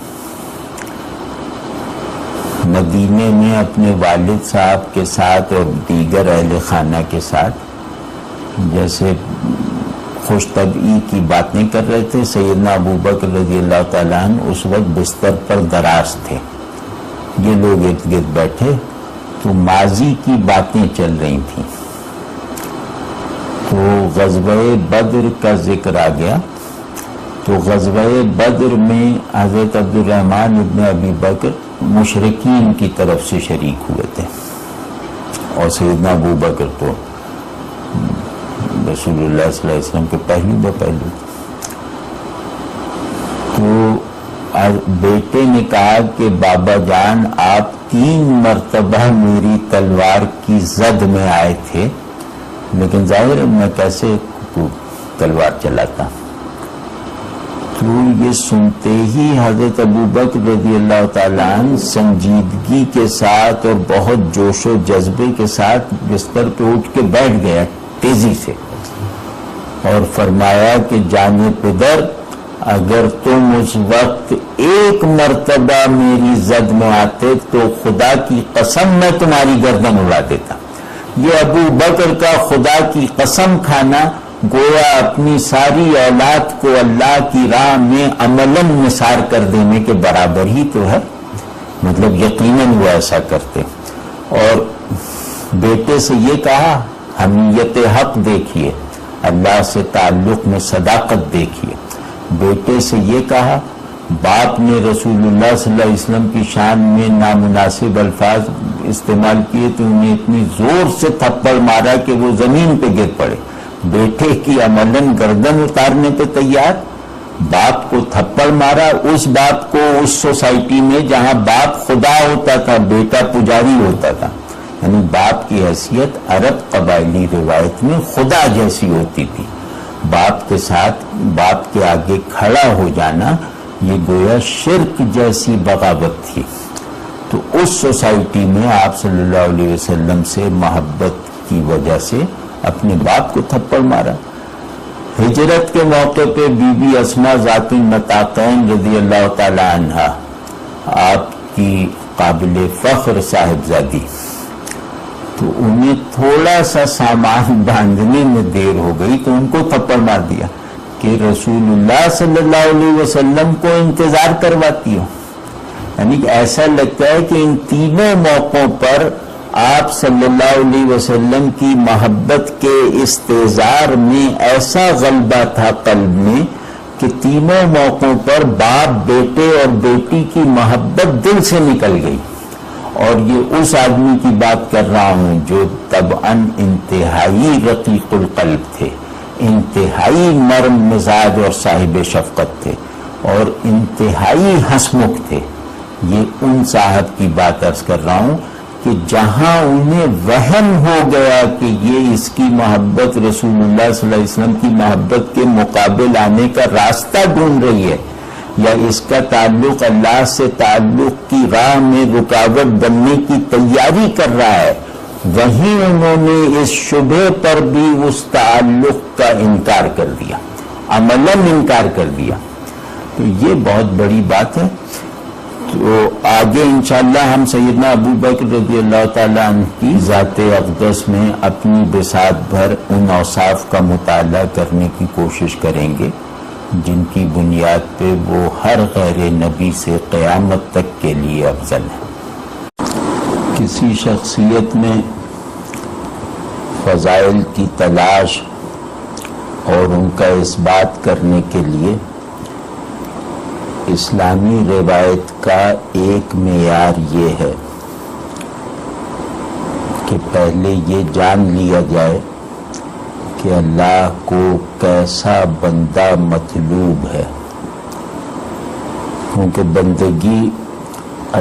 مدینے میں اپنے والد صاحب کے ساتھ اور دیگر اہل خانہ کے ساتھ جیسے خوش طبعی کی باتیں کر رہے تھے. سیدنا ابوبکر رضی اللہ تعالیٰ عنہ اس وقت بستر پر دراز تھے. یہ لوگ ارد گرد بیٹھے تو ماضی کی باتیں چل رہی تھیں. تو غزوہ بدر کا ذکر آ گیا. تو غزوہ بدر میں حضرت عبدالرحمن ابن ابی بکر مشرکین کی طرف سے شریک ہوئے تھے اور سیدنا ابو بکر تو رسول اللہ صلی اللہ علیہ وسلم کے پہلو بہ پہلو. تو بیٹے نے کہا کہ بابا جان آپ 3 مرتبہ میری تلوار کی زد میں آئے تھے، لیکن ظاہر ہے میں کیسے تلوار چلاتا. تو یہ سنتے ہی حضرت ابوبکر رضی اللہ تعالیٰ عنہ سنجیدگی کے ساتھ اور بہت جوش و جذبے کے ساتھ بستر پہ اٹھ کے بیٹھ گیا تیزی سے اور فرمایا کہ جانے پدر اگر تم اس وقت 1 مرتبہ میری زد میں آتے تو خدا کی قسم میں تمہاری گردن اڑا دیتا. یہ ابو بکر کا خدا کی قسم کھانا گویا اپنی ساری اولاد کو اللہ کی راہ میں عملاً نثار کر دینے کے برابر ہی تو ہے. مطلب یقیناً وہ ایسا کرتے. اور بیٹے سے یہ کہا حمیت حق دیکھیے، اللہ سے تعلق میں صداقت دیکھیے. بیٹے سے یہ کہا، باپ نے رسول اللہ صلی اللہ علیہ وسلم کی شان میں نامناسب الفاظ استعمال کیے تو انہیں اتنی زور سے تھپڑ مارا کہ وہ زمین پہ گر پڑے. بیٹے کی عملاً گردن اتارنے پہ تیار، باپ کو تھپڑ مارا. اس باپ کو اس سوسائٹی میں جہاں باپ خدا ہوتا تھا بیٹا پجاری ہوتا تھا، یعنی باپ کی حیثیت عرب قبائلی روایت میں خدا جیسی ہوتی تھی. باپ کے ساتھ باپ کے آگے کھڑا ہو جانا یہ گویا شرک جیسی بغاوت تھی. تو اس سوسائٹی میں آپ صلی اللہ علیہ وسلم سے محبت کی وجہ سے اپنے باپ کو تھپڑ مارا. ہجرت کے موقع پہ بی بی اسما ذات النطاقین رضی اللہ تعالی عنہا آپ کی قابل فخر صاحبزادی، تو انہیں تھوڑا سا سامان باندھنے میں دیر ہو گئی تو ان کو تھپڑ مار دیا. کہ رسول اللہ صلی اللہ علیہ وسلم کو انتظار کرواتی ہوں. یعنی کہ ایسا لگتا ہے کہ ان تینوں موقعوں پر آپ صلی اللہ علیہ وسلم کی محبت کے استحضار میں ایسا غلبہ تھا قلب میں کہ تینوں موقعوں پر باپ بیٹے اور بیٹی کی محبت دل سے نکل گئی. اور یہ اس آدمی کی بات کر رہا ہوں جو طبعاً انتہائی رقیق القلب تھے، انتہائی نرم مزاج اور صاحب شفقت تھے، اور انتہائی ہنسمکھ تھے. یہ ان صاحب کی بات عرض کر رہا ہوں کہ جہاں انہیں وہم ہو گیا کہ یہ اس کی محبت رسول اللہ صلی اللہ علیہ وسلم کی محبت کے مقابل آنے کا راستہ ڈھونڈ رہی ہے، یا اس کا تعلق اللہ سے تعلق کی راہ میں رکاوٹ بننے کی تیاری کر رہا ہے، وہیں انہوں نے اس شبہ پر بھی اس تعلق کا انکار کر دیا، عملاً انکار کر دیا. تو یہ بہت بڑی بات ہے. تو آگے انشاءاللہ ہم سیدنا ابو بکر رضی اللہ تعالیٰ عنہ کی ذات اقدس میں اپنی بساط بھر ان اوصاف کا مطالعہ کرنے کی کوشش کریں گے جن کی بنیاد پہ وہ ہر غیر نبی سے قیامت تک کے لیے افضل ہے. کسی شخصیت میں فضائل کی تلاش اور ان کا اثبات کرنے کے لیے اسلامی روایت کا ایک معیار یہ ہے کہ پہلے یہ جان لیا جائے کہ اللہ کو کیسا بندہ مطلوب ہے، کیونکہ بندگی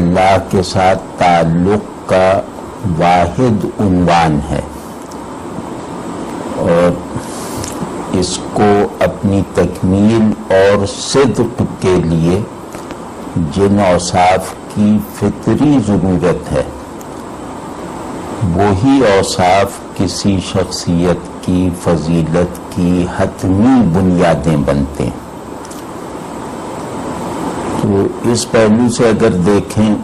اللہ کے ساتھ تعلق کا واحد عنوان ہے، اور اس کو اپنی تکمیل اور صدق کے لیے جن اوصاف کی فطری ضرورت ہے وہی اوصاف کسی شخصیت کی فضیلت کی حتمی بنیادیں بنتے ہیں. تو اس پہلو سے اگر دیکھیں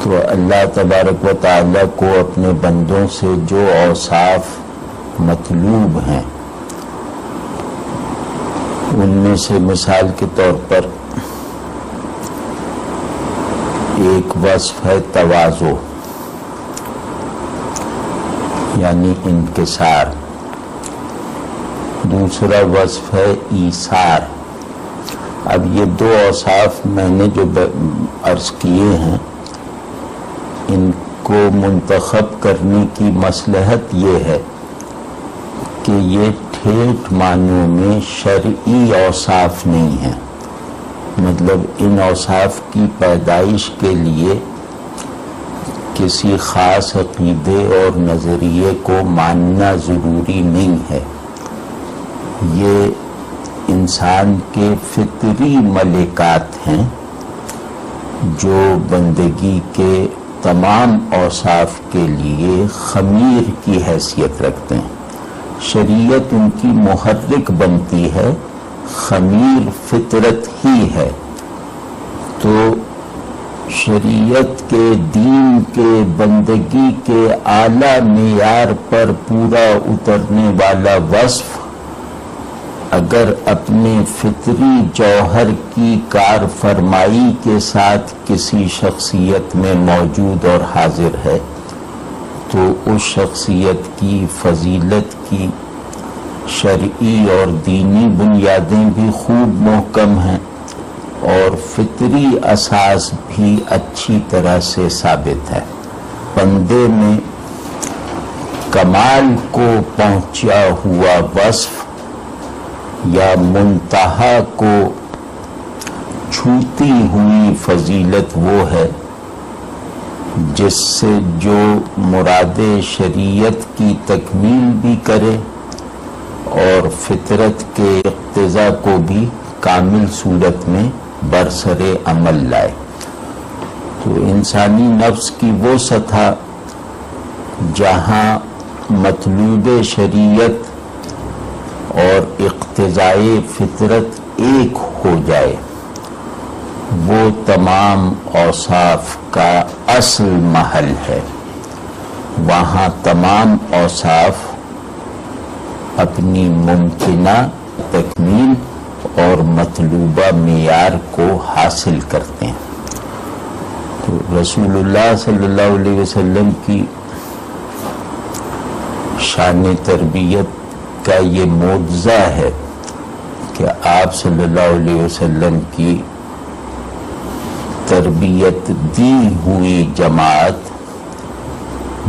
تو اللہ تبارک و تعالیٰ کو اپنے بندوں سے جو اوصاف مطلوب ہیں ان میں سے مثال کے طور پر ایک وصف ہے تواضع، یعنی انکسار. دوسرا وصف ہے ایثار. اب یہ دو اوصاف میں نے جو عرض کیے ہیں ان کو منتخب کرنے کی مصلحت یہ ہے کہ یہ ٹھیٹھ معنوں میں شرعی اوصاف نہیں ہیں. مطلب ان اوصاف کی پیدائش کے لیے کسی خاص عقیدے اور نظریے کو ماننا ضروری نہیں ہے. یہ انسان کے فطری ملکات ہیں جو بندگی کے تمام اوصاف کے لیے خمیر کی حیثیت رکھتے ہیں. شریعت ان کی محرک بنتی ہے، خمیر فطرت ہی ہے. تو شریعت کے دین کے بندگی کے اعلیٰ معیار پر پورا اترنے والا وصف اگر اپنے فطری جوہر کی کار فرمائی کے ساتھ کسی شخصیت میں موجود اور حاضر ہے تو اس شخصیت کی فضیلت کی شرعی اور دینی بنیادیں بھی خوب محکم ہیں اور فطری اساس بھی اچھی طرح سے ثابت ہے. بندے میں کمال کو پہنچا ہوا وصف یا منتہا کو چھوتی ہوئی فضیلت وہ ہے جس سے جو مراد شریعت کی تکمیل بھی کرے اور فطرت کے اقتضاء کو بھی کامل صورت میں برسر عمل لائے. تو انسانی نفس کی وہ سطح جہاں مطلوب شریعت اور اقتضائے فطرت ایک ہو جائے وہ تمام اوصاف کا اصل محل ہے. وہاں تمام اوصاف اپنی ممکنہ تکمیل اور مطلوبہ معیار کو حاصل کرتے ہیں۔ تو رسول اللہ صلی اللہ علیہ وسلم کی شان تربیت کا یہ معجزہ ہے کہ آپ صلی اللہ علیہ وسلم کی تربیت دی ہوئی جماعت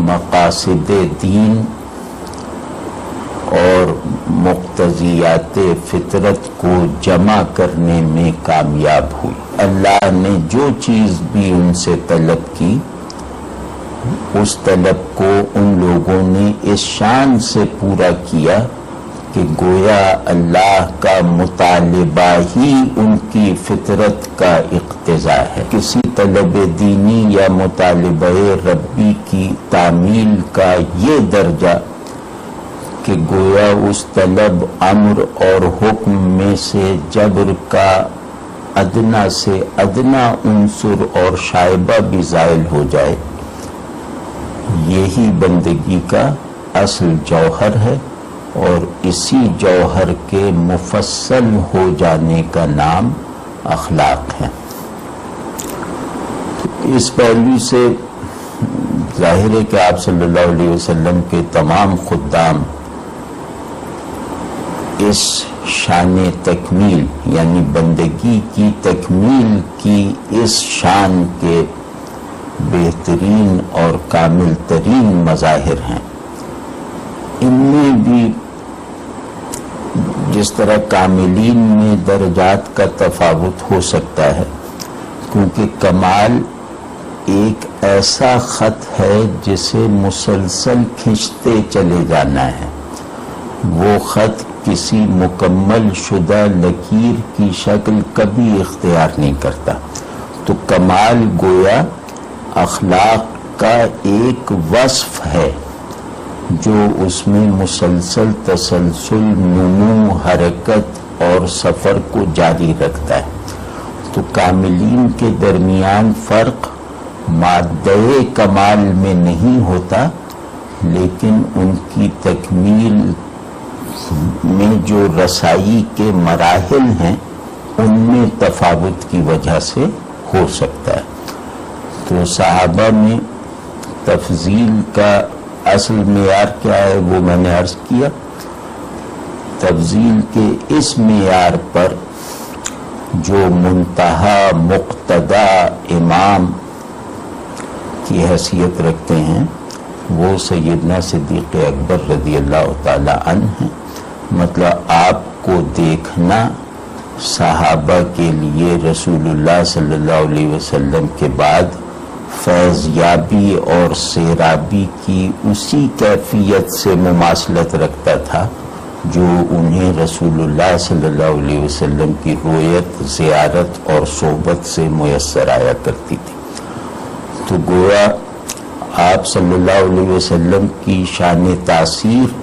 مقاصد دین اور مقتضیات فطرت کو جمع کرنے میں کامیاب ہوئی۔ اللہ نے جو چیز بھی ان سے طلب کی، اس طلب کو ان لوگوں نے اس شان سے پورا کیا کہ گویا اللہ کا مطالبہ ہی ان کی فطرت کا اقتضا ہے۔ کسی طلب دینی یا مطالبہ ربی کی تعمیل کا یہ درجہ کہ گویا اس طلب، امر اور حکم میں سے جبر کا ادنا سے ادنا عنصر اور شائبہ بھی زائل ہو جائے، یہی بندگی کا اصل جوہر ہے، اور اسی جوہر کے مفصل ہو جانے کا نام اخلاق ہے۔ اس پہلو سے ظاہر ہے کہ آپ صلی اللہ علیہ وسلم کے تمام خدام اس شان تکمیل یعنی بندگی کی تکمیل کی اس شان کے بہترین اور کامل ترین مظاہر ہیں۔ ان میں بھی جس طرح کاملین میں درجات کا تفاوت ہو سکتا ہے، کیونکہ کمال ایک ایسا خط ہے جسے مسلسل کھنچتے چلے جانا ہے، وہ خط کسی مکمل شدہ لکیر کی شکل کبھی اختیار نہیں کرتا۔ تو کمال گویا اخلاق کا ایک وصف ہے جو اس میں مسلسل تسلسل، نمو، حرکت اور سفر کو جاری رکھتا ہے۔ تو کاملین کے درمیان فرق مادہ کمال میں نہیں ہوتا، لیکن ان کی تکمیل میں جو رسائی کے مراحل ہیں ان میں تفاوت کی وجہ سے ہو سکتا ہے۔ تو صحابہ میں تفضیل کا اصل معیار کیا ہے وہ میں نے عرض کیا۔ تفضیل کے اس معیار پر جو منتہا مقتدا امام کی حیثیت رکھتے ہیں وہ سیدنا صدیق اکبر رضی اللہ تعالی عنہ ہیں۔ مطلب آپ کو دیکھنا صحابہ کے لیے رسول اللہ صلی اللہ علیہ وسلم کے بعد فیض یابی اور سیرابی کی اسی کیفیت سے مماثلت رکھتا تھا جو انہیں رسول اللہ صلی اللہ علیہ وسلم کی رویت، زیارت اور صحبت سے میسر آیا کرتی تھی۔ تو گویا آپ صلی اللہ علیہ وسلم کی شان تاثیر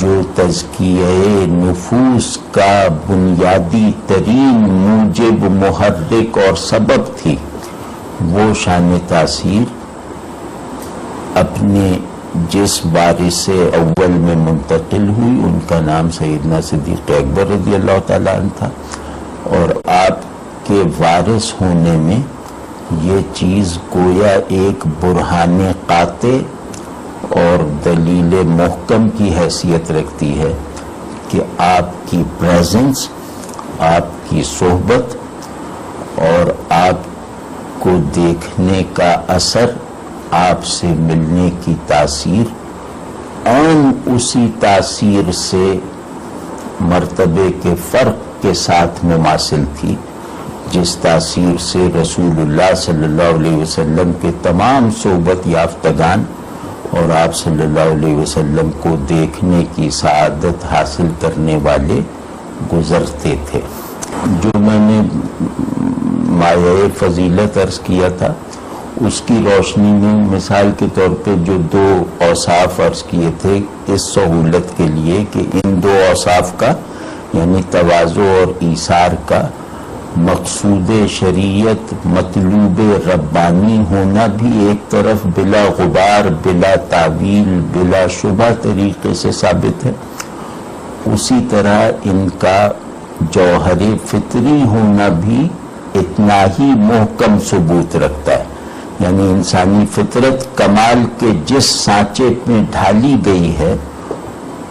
جو تزکیہ نفوس کا بنیادی ترین موجب، محرک اور سبب تھی، وہ شان تاثیر اپنے جس وارث اول میں منتقل ہوئی ان کا نام سیدنا صدیق اکبر رضی اللہ تعالیٰ عنہ تھا، اور آپ کے وارث ہونے میں یہ چیز گویا ایک برہان قاطع اور دلیل محکم کی حیثیت رکھتی ہے کہ آپ کی پریزنس، آپ کی صحبت اور آپ کو دیکھنے کا اثر، آپ سے ملنے کی تاثیر عین اسی تاثیر سے مرتبے کے فرق کے ساتھ مماثل تھی جس تاثیر سے رسول اللہ صلی اللہ علیہ وسلم کے تمام صحبت یافتگان اور آپ صلی اللہ علیہ وسلم کو دیکھنے کی سعادت حاصل کرنے والے گزرتے تھے۔ جو میں نے مایہ فضیلت عرض کیا تھا اس کی روشنی میں مثال کے طور پہ جو دو اوصاف عرض کیے تھے اس سہولت کے لیے کہ ان دو اوصاف کا یعنی تواضع اور ایثار کا مقصود شریعت، مطلوب ربانی ہونا بھی ایک طرف بلا غبار، بلا تعویل، بلا شبہ طریقے سے ثابت ہے، اسی طرح ان کا جوہر فطری ہونا بھی اتنا ہی محکم ثبوت رکھتا ہے. یعنی انسانی فطرت کمال کے جس سانچے میں ڈھالی گئی ہے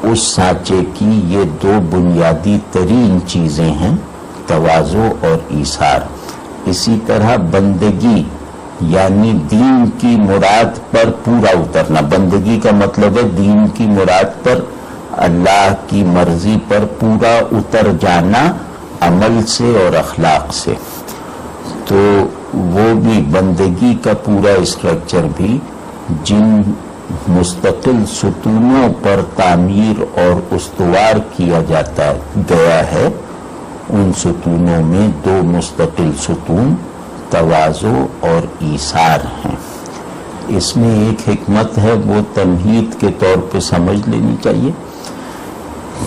اس سانچے کی یہ دو بنیادی ترین چیزیں ہیں، تواضع اور ایثار. اسی طرح بندگی یعنی دین کی مراد پر پورا اترنا. بندگی کا مطلب ہے دین کی مراد پر، اللہ کی مرضی پر پورا اتر جانا عمل سے اور اخلاق سے. تو وہ بھی بندگی کا پورا اسٹرکچر بھی جن مستقل ستونوں پر تعمیر اور استوار کیا جاتا گیا ہے، ان ستونوں میں دو مستقل ستون تواضع اور ایثار ہیں. اس میں ایک حکمت ہے، وہ تمہید کے طور پہ سمجھ لینی چاہیے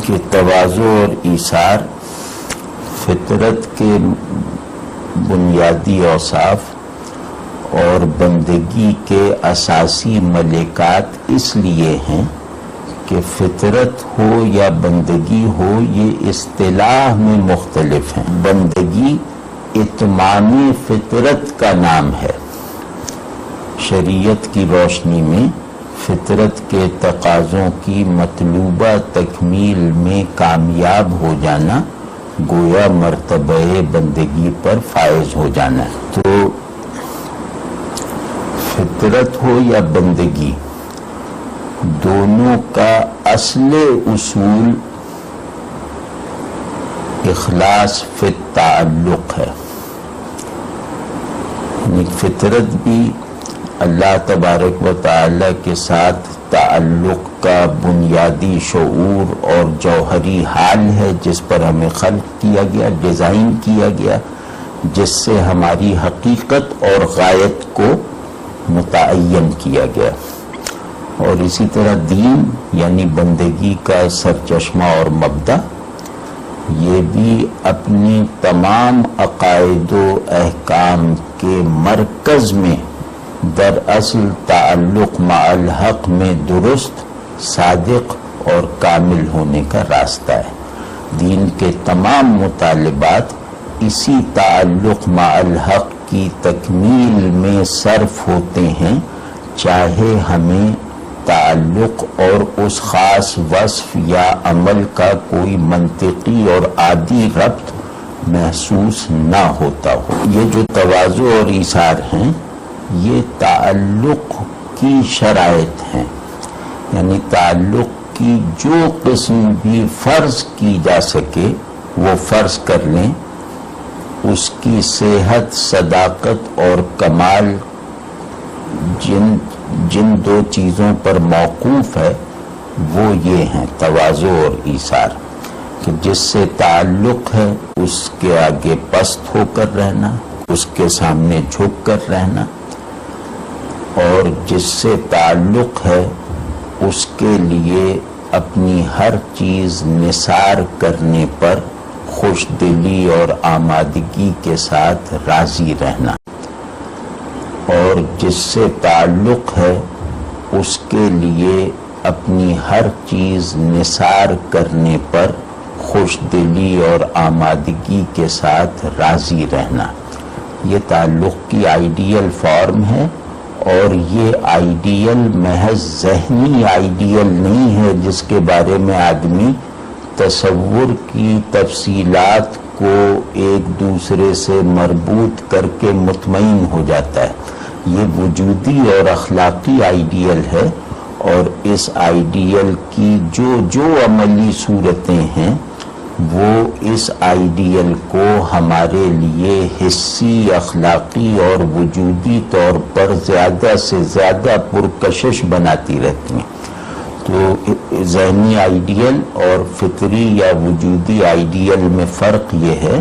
کہ تواضع اور ایثار فطرت کے بنیادی اوصاف اور بندگی کے اساسی ملکات اس لیے ہیں کہ فطرت ہو یا بندگی ہو یہ اصطلاح میں مختلف ہیں. بندگی اتمام فطرت کا نام ہے. شریعت کی روشنی میں فطرت کے تقاضوں کی مطلوبہ تکمیل میں کامیاب ہو جانا گویا مرتبہ بندگی پر فائز ہو جانا ہے. تو فطرت ہو یا بندگی دونوں کا اصل اصول اخلاص فی التعلق ہے. یعنی فطرت بھی اللہ تبارک و تعالی کے ساتھ تعلق کا بنیادی شعور اور جوہری حال ہے جس پر ہمیں خلق کیا گیا، ڈیزائن کیا گیا، جس سے ہماری حقیقت اور غایت کو متعین کیا گیا. اور اسی طرح دین یعنی بندگی کا سرچشمہ اور مبدا یہ بھی اپنی تمام عقائد و احکام کے مرکز میں دراصل تعلق مع الحق میں درست، صادق اور کامل ہونے کا راستہ ہے. دین کے تمام مطالبات اسی تعلق مع الحق کی تکمیل میں صرف ہوتے ہیں، چاہے ہمیں تعلق اور اس خاص وصف یا عمل کا کوئی منطقی اور عادی ربط محسوس نہ ہوتا ہو. یہ جو تواضع اور ایثار ہیں یہ تعلق کی شرائط ہیں. یعنی تعلق کی جو قسم بھی فرض کی جا سکے وہ فرض کر لیں، اس کی صحت، صداقت اور کمال جن دو چیزوں پر موقوف ہے وہ یہ ہیں تواضع اور ایثار، کہ جس سے تعلق ہے اس کے آگے پست ہو کر رہنا، اس کے سامنے جھک کر رہنا، اور جس سے تعلق ہے اس کے لیے اپنی ہر چیز نثار کرنے پر خوش دلی اور آمادگی کے ساتھ راضی رہنا، اور جس سے تعلق ہے اس کے لیے اپنی ہر چیز نثار کرنے پر خوش دلی اور آمادگی کے ساتھ راضی رہنا. یہ تعلق کی آئیڈیل فارم ہے، اور یہ آئیڈیل محض ذہنی آئیڈیل نہیں ہے جس کے بارے میں آدمی تصور کی تفصیلات کو ایک دوسرے سے مربوط کر کے مطمئن ہو جاتا ہے. یہ وجودی اور اخلاقی آئیڈیل ہے، اور اس آئیڈیل کی جو عملی صورتیں ہیں وہ اس آئیڈیل کو ہمارے لیے حسی، اخلاقی اور وجودی طور پر زیادہ سے زیادہ پرکشش بناتی رہتی ہیں. تو ذہنی آئیڈیل اور فطری یا وجودی آئیڈیل میں فرق یہ ہے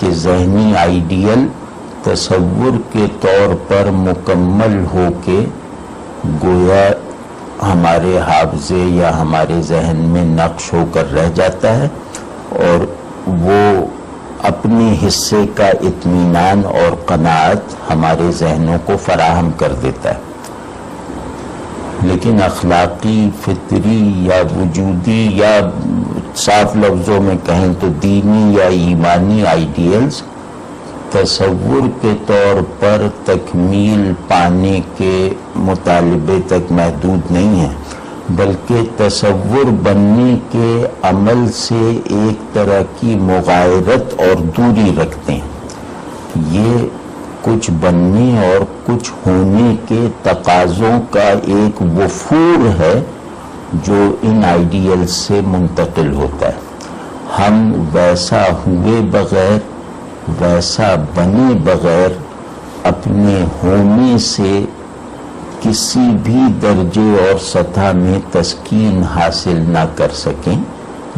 کہ ذہنی آئیڈیل تصور کے طور پر مکمل ہو کے گویا ہمارے حافظے یا ہمارے ذہن میں نقش ہو کر رہ جاتا ہے، اور وہ اپنے حصے کا اطمینان اور قناعت ہمارے ذہنوں کو فراہم کر دیتا ہے. لیکن اخلاقی، فطری یا وجودی یا صاف لفظوں میں کہیں تو دینی یا ایمانی آئیڈیلز تصور کے طور پر تکمیل پانے کے مطالبے تک محدود نہیں ہیں، بلکہ تصور بننے کے عمل سے ایک طرح کی مغایرت اور دوری رکھتے ہیں۔ یہ کچھ بننے اور کچھ ہونے کے تقاضوں کا ایک وفور ہے جو ان آئیڈیل سے منتقل ہوتا ہے۔ ہم ویسا ہوئے بغیر، ویسا بنے بغیر اپنے ہونے سے کسی بھی درجے اور سطح میں تسکین حاصل نہ کر سکیں۔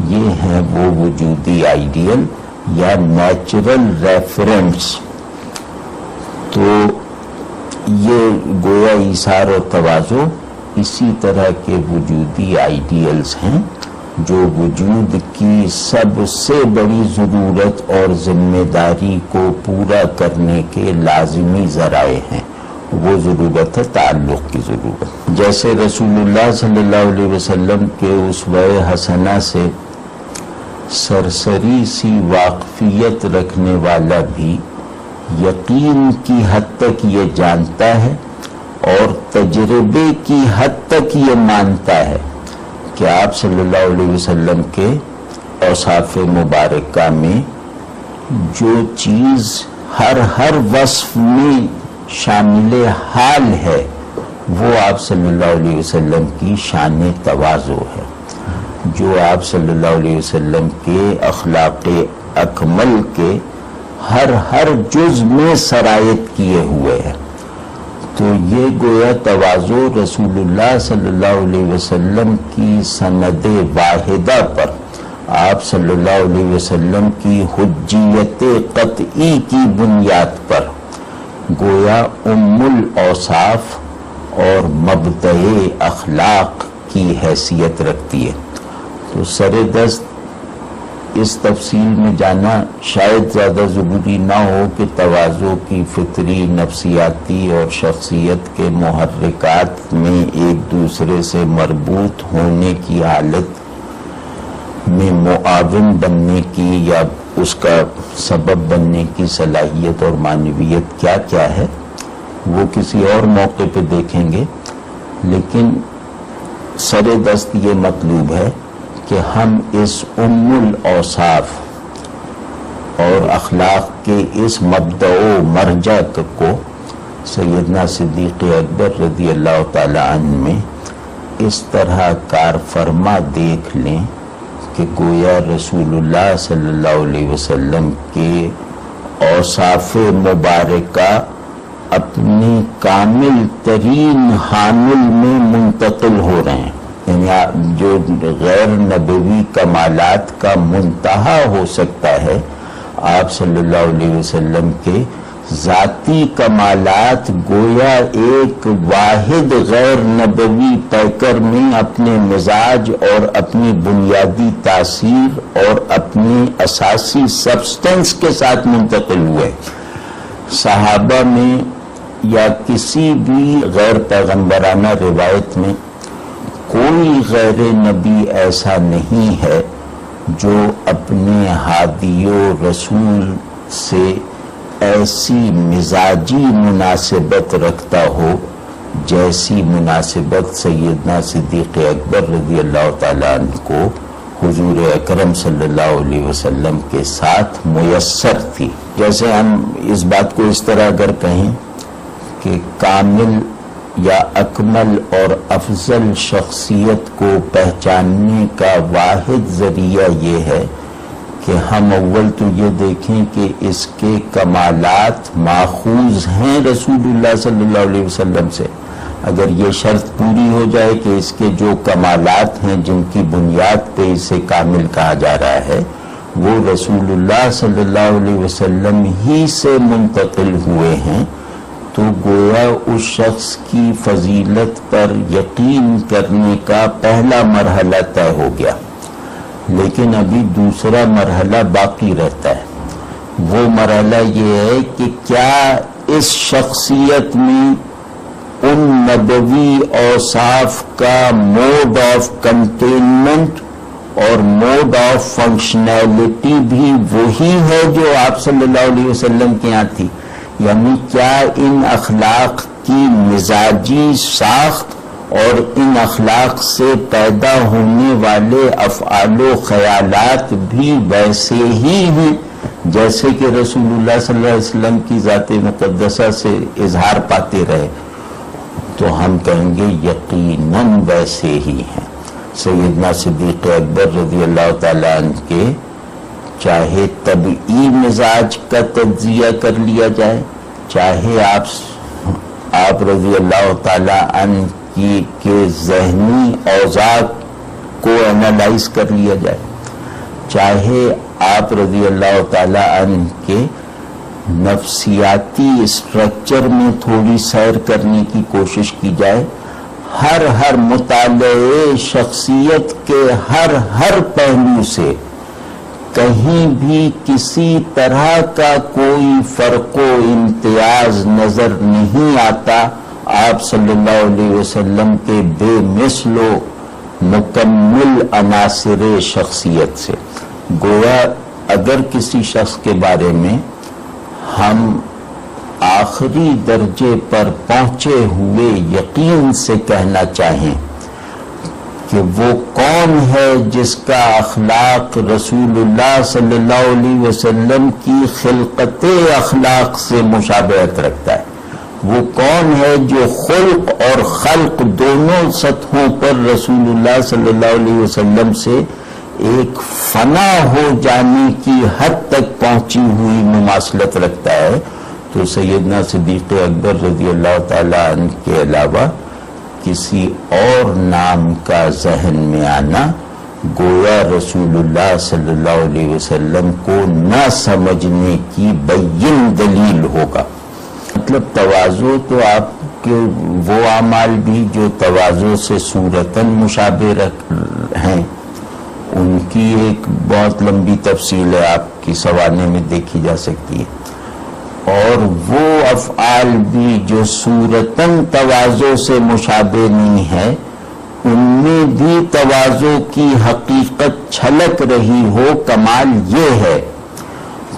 یہ ہیں وہ وجودی آئیڈیل یا نیچرل ریفرنس۔ تو یہ گویا ایثار و تواضع اسی طرح کے وجودی آئیڈیلز ہیں جو وجود کی سب سے بڑی ضرورت اور ذمہ داری کو پورا کرنے کے لازمی ذرائع ہیں۔ وہ ضرورت ہے تعلق کی ضرورت۔ جیسے رسول اللہ صلی اللہ علیہ وسلم کے اسوہ حسنہ سے سرسری سی واقفیت رکھنے والا بھی یقین کی حد تک یہ جانتا ہے اور تجربے کی حد تک یہ مانتا ہے کہ آپ صلی اللہ علیہ وسلم کے اوصاف مبارکہ میں جو چیز ہر وصف میں شامل حال ہے وہ آپ صلی اللہ علیہ وسلم کی شان تواضع ہے، جو آپ صلی اللہ علیہ وسلم کے اخلاق اکمل کے ہر جز میں سرایت کیے ہوئے ہیں۔ تو یہ گویا تواضع رسول اللہ صلی اللہ علیہ وسلم کی سند واحدہ پر آپ صلی اللہ علیہ وسلم کی حجیت قطعی کی بنیاد پر گویا ام الاوصاف اور مبدأ اخلاق کی حیثیت رکھتی ہے۔ تو سر دست اس تفصیل میں جانا شاید زیادہ ضروری نہ ہو کہ تواضع کی فطری، نفسیاتی اور شخصیت کے محرکات میں ایک دوسرے سے مربوط ہونے کی حالت میں معاون بننے کی یا اس کا سبب بننے کی صلاحیت اور معنویت کیا کیا ہے وہ کسی اور موقع پہ دیکھیں گے، لیکن سر دست یہ مطلوب ہے کہ ہم اس ام الاوصاف اور اخلاق کے اس مبدأ و مرجع کو سیدنا صدیق اکبر رضی اللہ تعالی عنہ میں اس طرح کار فرما دیکھ لیں کہ گویا رسول اللہ صلی اللہ علیہ وسلم کے اوصاف مبارکہ اپنی کامل ترین حامل میں منتقل ہو رہے ہیں، یعنی جو غیر نبوی کمالات کا منتہا ہو سکتا ہے آپ صلی اللہ علیہ وسلم کے ذاتی کمالات گویا ایک واحد غیر نبوی پیکر میں اپنے مزاج اور اپنی بنیادی تاثیر اور اپنی اساسی سبسٹنس کے ساتھ منتقل ہوئے۔ صحابہ میں یا کسی بھی غیر پیغمبرانہ روایت میں کوئی غیر نبی ایسا نہیں ہے جو اپنے ہادی و رسول سے ایسی مزاجی مناسبت رکھتا ہو جیسی مناسبت سیدنا صدیق اکبر رضی اللہ تعالیٰ عنہ کو حضور اکرم صلی اللہ علیہ وسلم کے ساتھ میسر تھی۔ جیسے ہم اس بات کو اس طرح اگر کہیں کہ کامل یا اکمل اور افضل شخصیت کو پہچاننے کا واحد ذریعہ یہ ہے کہ ہم اول تو یہ دیکھیں کہ اس کے کمالات ماخوذ ہیں رسول اللہ صلی اللہ علیہ وسلم سے۔ اگر یہ شرط پوری ہو جائے کہ اس کے جو کمالات ہیں جن کی بنیاد پہ اسے کامل کہا جا رہا ہے وہ رسول اللہ صلی اللہ علیہ وسلم ہی سے منتقل ہوئے ہیں، تو گویا اس شخص کی فضیلت پر یقین کرنے کا پہلا مرحلہ طے ہو گیا، لیکن ابھی دوسرا مرحلہ باقی رہتا ہے۔ وہ مرحلہ یہ ہے کہ کیا اس شخصیت میں ان نبوی اوصاف کا موڈ آف کنٹینمنٹ اور موڈ آف فنکشنالٹی بھی وہی ہے جو آپ صلی اللہ علیہ وسلم کے یہاں تھی؟ یعنی کیا ان اخلاق کی مزاجی ساخت اور ان اخلاق سے پیدا ہونے والے افعال و خیالات بھی ویسے ہی ہیں جیسے کہ رسول اللہ صلی اللہ علیہ وسلم کی ذات مقدسہ سے اظہار پاتے رہے؟ تو ہم کہیں گے یقیناً ویسے ہی ہیں۔ سیدنا صدیق اکبر رضی اللہ تعالیٰ عنہ کے چاہے طبعی مزاج کا تجزیہ کر لیا جائے، چاہے آپ رضی اللہ تعالیٰ عنہ کے ذہنی اوضاع کو انالائز کر لیا جائے، چاہے آپ رضی اللہ تعالیٰ عنہ کے نفسیاتی اسٹرکچر میں تھوڑی سیر کرنے کی کوشش کی جائے، ہر مطالعے شخصیت کے ہر پہلو سے کہیں بھی کسی طرح کا کوئی فرق و امتیاز نظر نہیں آتا آپ صلی اللہ علیہ وسلم کے بے مثل و مکمل عناصر شخصیت سے۔ گویا اگر کسی شخص کے بارے میں ہم آخری درجے پر پہنچے ہوئے یقین سے کہنا چاہیں کہ وہ کون ہے جس کا اخلاق رسول اللہ صلی اللہ علیہ وسلم کی خلقت اخلاق سے مشابہت رکھتا ہے، وہ کون ہے جو خلق اور خلق دونوں سطحوں پر رسول اللہ صلی اللہ علیہ وسلم سے ایک فنا ہو جانے کی حد تک پہنچی ہوئی مماثلت رکھتا ہے، تو سیدنا صدیق اکبر رضی اللہ تعالیٰ عنہ کے علاوہ کسی اور نام کا ذہن میں آنا گویا رسول اللہ صلی اللہ علیہ وسلم کو نہ سمجھنے کی بین دلیل ہوگا۔ مطلب تواضع تو آپ کے وہ اعمال بھی جو تواضع سے صورتاً مشابہ ہیں، ان کی ایک بہت لمبی تفصیل ہے، آپ کی سوانح میں دیکھی جا سکتی ہے، اور وہ افعال بھی جو صورتاً تواضع سے مشابہ نہیں ہے، ان میں بھی تواضع کی حقیقت چھلک رہی ہو، کمال یہ ہے۔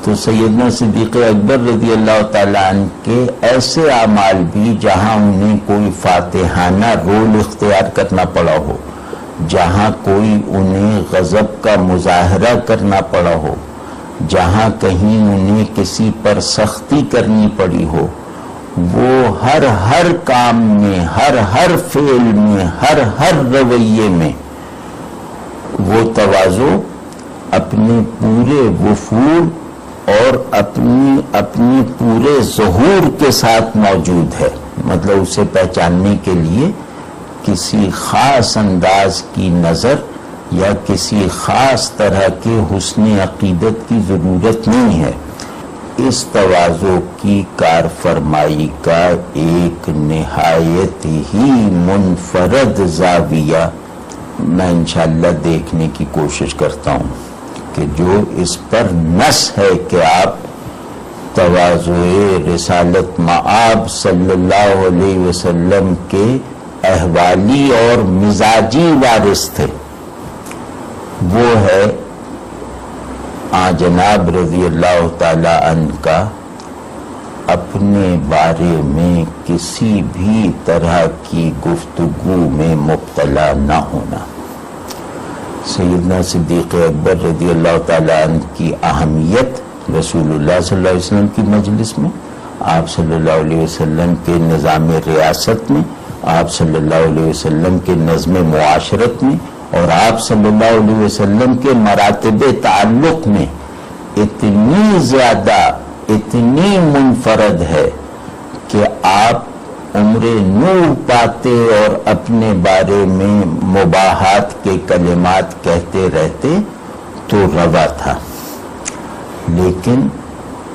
تو سیدنا صدیق اکبر رضی اللہ تعالیٰ عنہ کے ایسے اعمال بھی جہاں انہیں کوئی فاتحانہ رول اختیار کرنا پڑا ہو، جہاں کوئی انہیں غضب کا مظاہرہ کرنا پڑا ہو، جہاں کہیں انہیں کسی پر سختی کرنی پڑی ہو، وہ ہر کام میں، ہر فعل میں، ہر رویے میں وہ تواضع اپنے پورے وفور اور اپنی پورے ظہور کے ساتھ موجود ہے۔ مطلب اسے پہچاننے کے لیے کسی خاص انداز کی نظر یا کسی خاص طرح کے حسن عقیدت کی ضرورت نہیں ہے۔ اس تواضع کی کار فرمائی کا ایک نہایت ہی منفرد زاویہ میں انشاءاللہ دیکھنے کی کوشش کرتا ہوں کہ جو اس پر نص ہے کہ آپ تواضع رسالت مآب صلی اللہ علیہ وسلم کے احوالی اور مزاجی وارث تھے، وہ ہے جناب رضی اللہ تعالی عنہ کا اپنے بارے میں کسی بھی طرح کی گفتگو میں مبتلا نہ ہونا۔ سیدنا صدیق اکبر رضی اللہ تعالی عنہ کی اہمیت رسول اللہ صلی اللہ علیہ وسلم کی مجلس میں، آپ صلی اللہ علیہ وسلم کے نظام ریاست میں، آپ صلی اللہ علیہ وسلم کے نظم معاشرت میں، اور آپ صلی اللہ علیہ وسلم کے مراتب تعلق میں اتنی زیادہ، اتنی منفرد ہے کہ آپ عمر نور پاتے اور اپنے بارے میں مباحات کے کلمات کہتے رہتے تو روا تھا، لیکن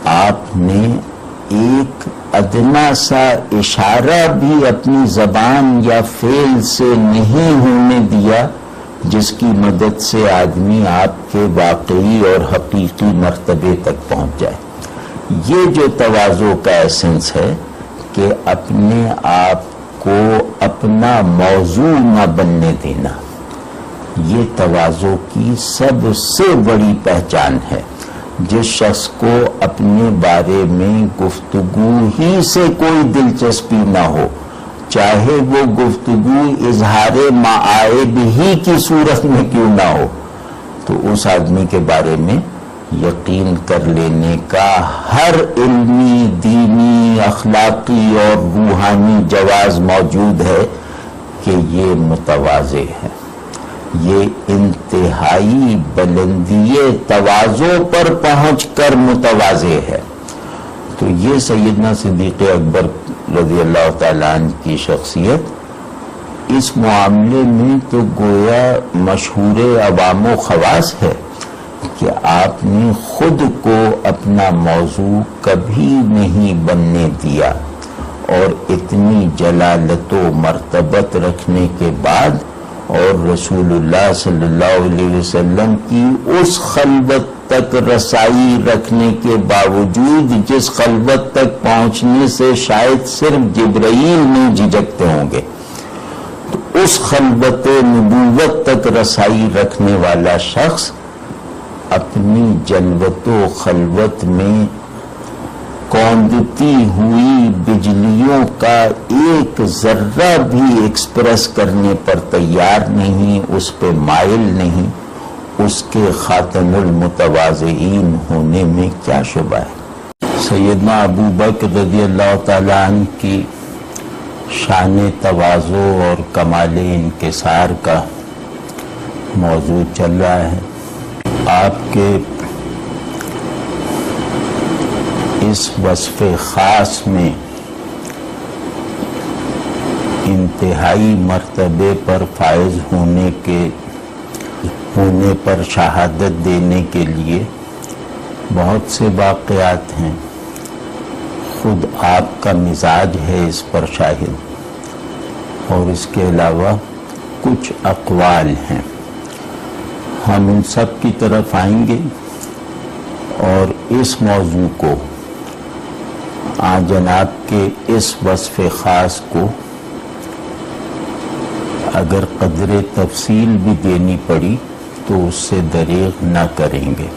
آپ نے ایک ادنا سا اشارہ بھی اپنی زبان یا فعل سے نہیں ہونے دیا جس کی مدد سے آدمی آپ کے واقعی اور حقیقی مرتبے تک پہنچ جائے۔ یہ جو تواضع کا ایسنس ہے کہ اپنے آپ کو اپنا موضوع نہ بننے دینا، یہ تواضع کی سب سے بڑی پہچان ہے۔ جس شخص کو اپنے بارے میں گفتگو ہی سے کوئی دلچسپی نہ ہو، چاہے وہ گفتگو اظہار معائب ہی کی صورت میں کیوں نہ ہو، تو اس آدمی کے بارے میں یقین کر لینے کا ہر علمی، دینی، اخلاقی اور روحانی جواز موجود ہے کہ یہ متواضع ہے، یہ انتہائی بلندی تواضع پر پہنچ کر متواضع ہے۔ تو یہ سیدنا صدیق اکبر رضی اللہ تعالیٰ عنہ کی شخصیت اس معاملے میں تو گویا مشہور عوام و خواص ہے کہ آپ نے خود کو اپنا موضوع کبھی نہیں بننے دیا، اور اتنی جلالت و مرتبت رکھنے کے بعد اور رسول اللہ صلی اللہ علیہ وسلم کی اس خلوت تک رسائی رکھنے کے باوجود جس خلوت تک پہنچنے سے شاید صرف جبرائیل نہیں جھجکتے ہوں گے، تو اس خلوت نبوت تک رسائی رکھنے والا شخص اپنی جلوت و خلوت میں کوندتی ہوئی بجلیوں کا ایک ذرہ بھی ایکسپریس کرنے پر تیار نہیں، اس پہ مائل نہیں، اس کے خاتم المتواضعین ہونے میں کیا شبہ ہے۔ سیدنا ابو بکر رضی اللہ تعالیٰ عنہ کی شان تواضع اور کمال انکسار کا موضوع چل رہا ہے۔ آپ کے اس وصف خاص میں انتہائی مرتبے پر فائز ہونے پر شہادت دینے کے لیے بہت سے واقعات ہیں، خود آپ کا مزاج ہے اس پر شاہد، اور اس کے علاوہ کچھ اقوال ہیں۔ ہم ان سب کی طرف آئیں گے اور اس موضوع کو جناب کے اس وصف خاص کو اگر قدر تفصیل بھی دینی پڑی تو اس سے دریغ نہ کریں گے،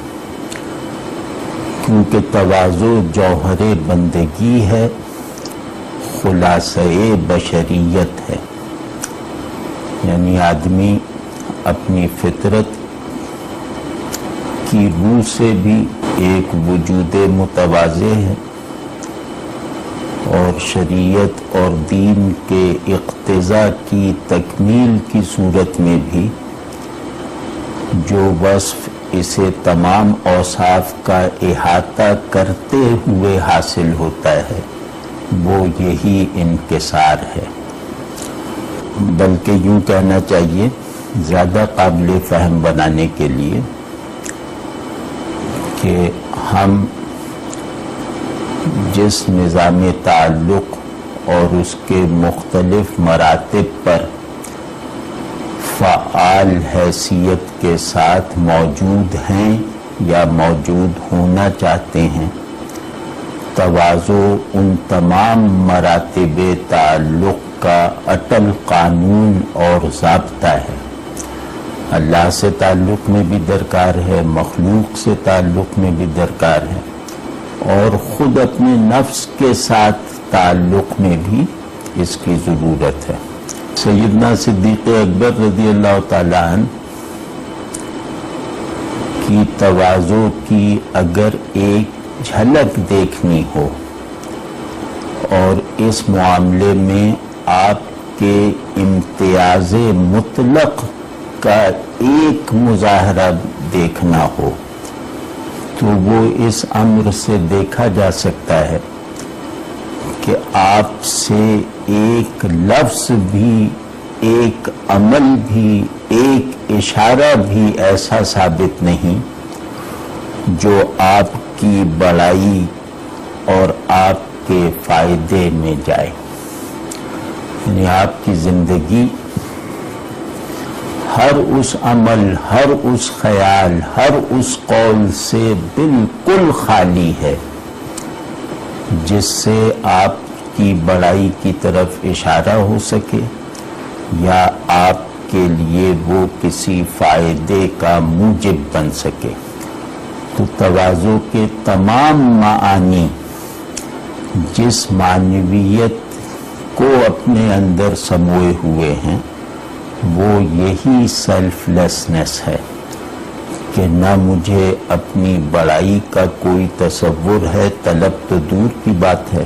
کیونکہ تواضع جوہر بندگی ہے، خلاصہ بشریت ہے، یعنی آدمی اپنی فطرت کی روح سے بھی ایک وجود متواضع ہے، اور شریعت اور دین کے اقتضاء کی تکمیل کی صورت میں بھی جو وصف اسے تمام اوصاف کا احاطہ کرتے ہوئے حاصل ہوتا ہے وہ یہی انکسار ہے، بلکہ یوں کہنا چاہیے زیادہ قابل فہم بنانے کے لیے کہ ہم جس نظام تعلق اور اس کے مختلف مراتب پر فعال حیثیت کے ساتھ موجود ہیں یا موجود ہونا چاہتے ہیں، تواضع ان تمام مراتب تعلق کا اٹل قانون اور ضابطہ ہے۔ اللہ سے تعلق میں بھی درکار ہے، مخلوق سے تعلق میں بھی درکار ہے، اور خود اپنے نفس کے ساتھ تعلق میں بھی اس کی ضرورت ہے۔ سیدنا صدیق اکبر رضی اللہ تعالیٰ عنہ کی تواضع کی اگر ایک جھلک دیکھنی ہو اور اس معاملے میں آپ کے امتیاز مطلق کا ایک مظاہرہ دیکھنا ہو تو وہ اس امر سے دیکھا جا سکتا ہے کہ آپ سے ایک لفظ بھی، ایک عمل بھی، ایک اشارہ بھی ایسا ثابت نہیں جو آپ کی بڑائی اور آپ کے فائدے میں جائے، یعنی آپ کی زندگی ہر اس عمل، ہر اس خیال، ہر اس قول سے بالکل خالی ہے جس سے آپ کی بڑائی کی طرف اشارہ ہو سکے یا آپ کے لیے وہ کسی فائدے کا موجب بن سکے۔ تو تواضع کے تمام معانی جس معنویت کو اپنے اندر سموئے ہوئے ہیں وہ یہی سیلف لیسنس ہے کہ نہ مجھے اپنی بڑائی کا کوئی تصور ہے، طلب تو دور کی بات ہے،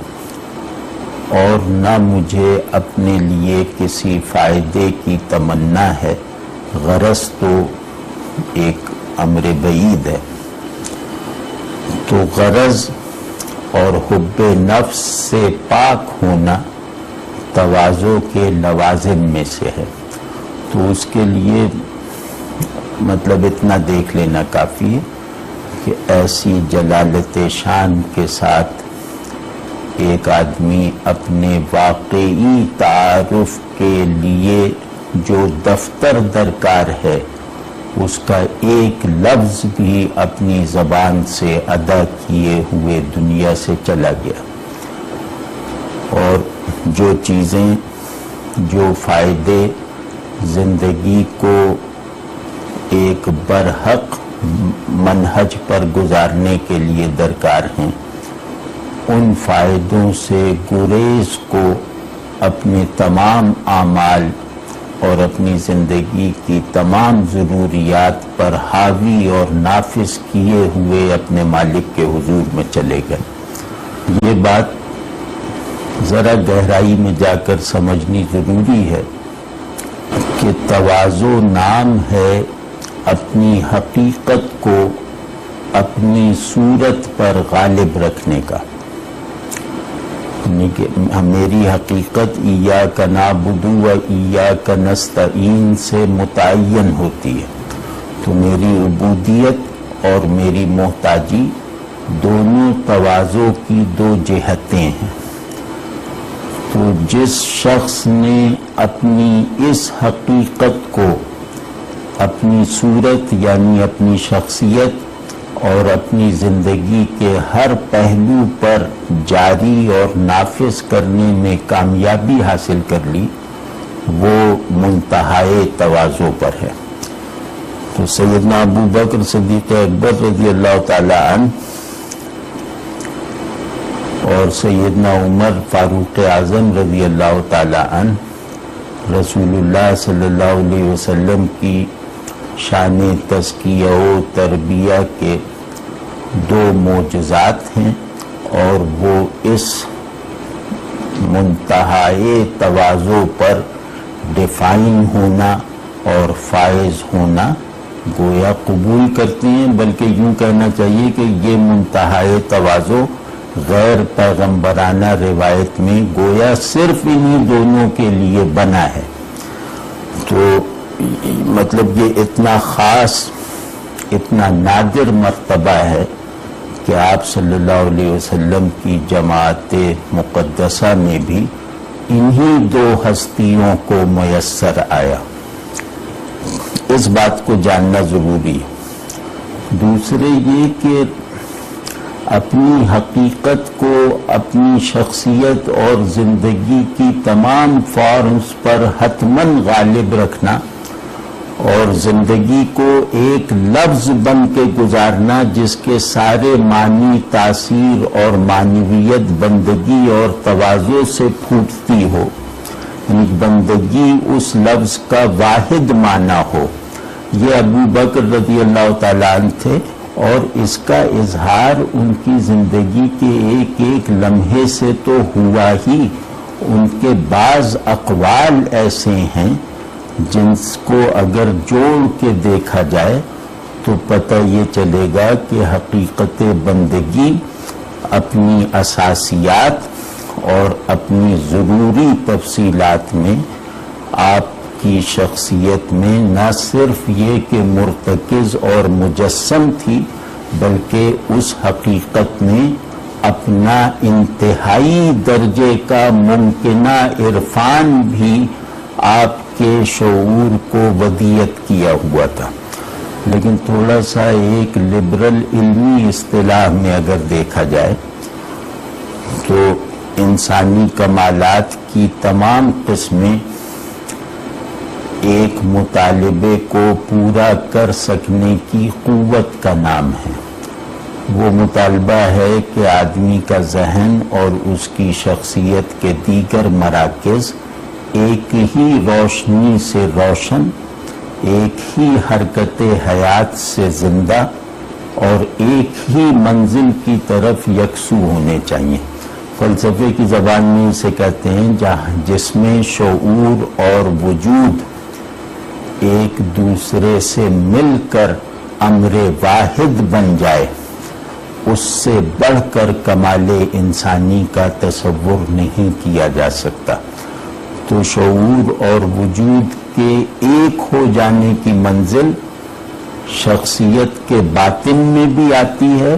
اور نہ مجھے اپنے لیے کسی فائدے کی تمنا ہے، غرض تو ایک امر بعید ہے۔ تو غرض اور حب نفس سے پاک ہونا تواضع کے لوازم میں سے ہے۔ تو اس کے لیے مطلب اتنا دیکھ لینا کافی ہے کہ ایسی جلالت شان کے ساتھ ایک آدمی اپنے واقعی تعارف کے لیے جو دفتر درکار ہے اس کا ایک لفظ بھی اپنی زبان سے ادا کیے ہوئے دنیا سے چلا گیا، اور جو چیزیں جو فائدے زندگی کو ایک برحق منہج پر گزارنے کے لیے درکار ہیں، ان فائدوں سے گریز کو اپنے تمام اعمال اور اپنی زندگی کی تمام ضروریات پر حاوی اور نافذ کیے ہوئے اپنے مالک کے حضور میں چلے گئے۔ یہ بات ذرا گہرائی میں جا کر سمجھنی ضروری ہے کہ تواضع نام ہے اپنی حقیقت کو اپنی صورت پر غالب رکھنے کا، یعنی کہ میری حقیقت ایاک نعبد و ایاک نستعین سے متعین ہوتی ہے۔ تو میری عبودیت اور میری محتاجی دونوں تواضع کی دو جہتیں ہیں۔ تو جس شخص نے اپنی اس حقیقت کو اپنی صورت یعنی اپنی شخصیت اور اپنی زندگی کے ہر پہلو پر جاری اور نافذ کرنے میں کامیابی حاصل کر لی، وہ منتہائے تواضع پر ہے۔ تو سیدنا ابو بکر صدیق-e-اکبر رضی اللہ تعالی عنہ اور سیدنا عمر فاروق اعظم رضی اللہ تعالی عنہ رسول اللہ صلی اللہ علیہ وسلم کی شان تزکیہ و تربیہ کے دو معجزات ہیں، اور وہ اس منتہائے تواضع پر ڈیفائن ہونا اور فائز ہونا گویا قبول کرتے ہیں، بلکہ یوں کہنا چاہیے کہ یہ منتہائے تواضع غیر پیغمبرانہ روایت میں گویا صرف انہی دونوں کے لیے بنا ہے۔ تو مطلب یہ اتنا خاص، اتنا نادر مرتبہ ہے کہ آپ صلی اللہ علیہ وسلم کی جماعت مقدسہ میں بھی انہی دو ہستیوں کو میسر آیا۔ اس بات کو جاننا ضروری ہے۔ دوسرے یہ کہ اپنی حقیقت کو اپنی شخصیت اور زندگی کی تمام فارمز پر حتماً غالب رکھنا اور زندگی کو ایک لفظ بن کے گزارنا جس کے سارے معنی، تاثیر اور معنویت بندگی اور تواضع سے پھوٹتی ہو، یعنی بندگی اس لفظ کا واحد معنی ہو، یہ ابو بکر رضی اللہ تعالیٰ عنہ تھے، اور اس کا اظہار ان کی زندگی کے ایک ایک لمحے سے تو ہوا ہی، ان کے بعض اقوال ایسے ہیں جن کو اگر جوڑ کے دیکھا جائے تو پتہ یہ چلے گا کہ حقیقت بندگی اپنی اساسیات اور اپنی ضروری تفصیلات میں آپ کی شخصیت میں نہ صرف یہ کہ مرتکز اور مجسم تھی، بلکہ اس حقیقت نے اپنا انتہائی درجے کا ممکنہ عرفان بھی آپ کے شعور کو ودیعت کیا ہوا تھا۔ لیکن تھوڑا سا ایک لبرل علمی اصطلاح میں اگر دیکھا جائے تو انسانی کمالات کی تمام قسمیں ایک مطالبے کو پورا کر سکنے کی قوت کا نام ہے۔ وہ مطالبہ ہے کہ آدمی کا ذہن اور اس کی شخصیت کے دیگر مراکز ایک ہی روشنی سے روشن، ایک ہی حرکت حیات سے زندہ اور ایک ہی منزل کی طرف یکسو ہونے چاہیے۔ فلسفے کی زبان میں اسے کہتے ہیں جس میں شعور اور وجود ایک دوسرے سے مل کر امر واحد بن جائے، اس سے بڑھ کر کمال انسانی کا تصور نہیں کیا جا سکتا۔ تو شعور اور وجود کے ایک ہو جانے کی منزل شخصیت کے باطن میں بھی آتی ہے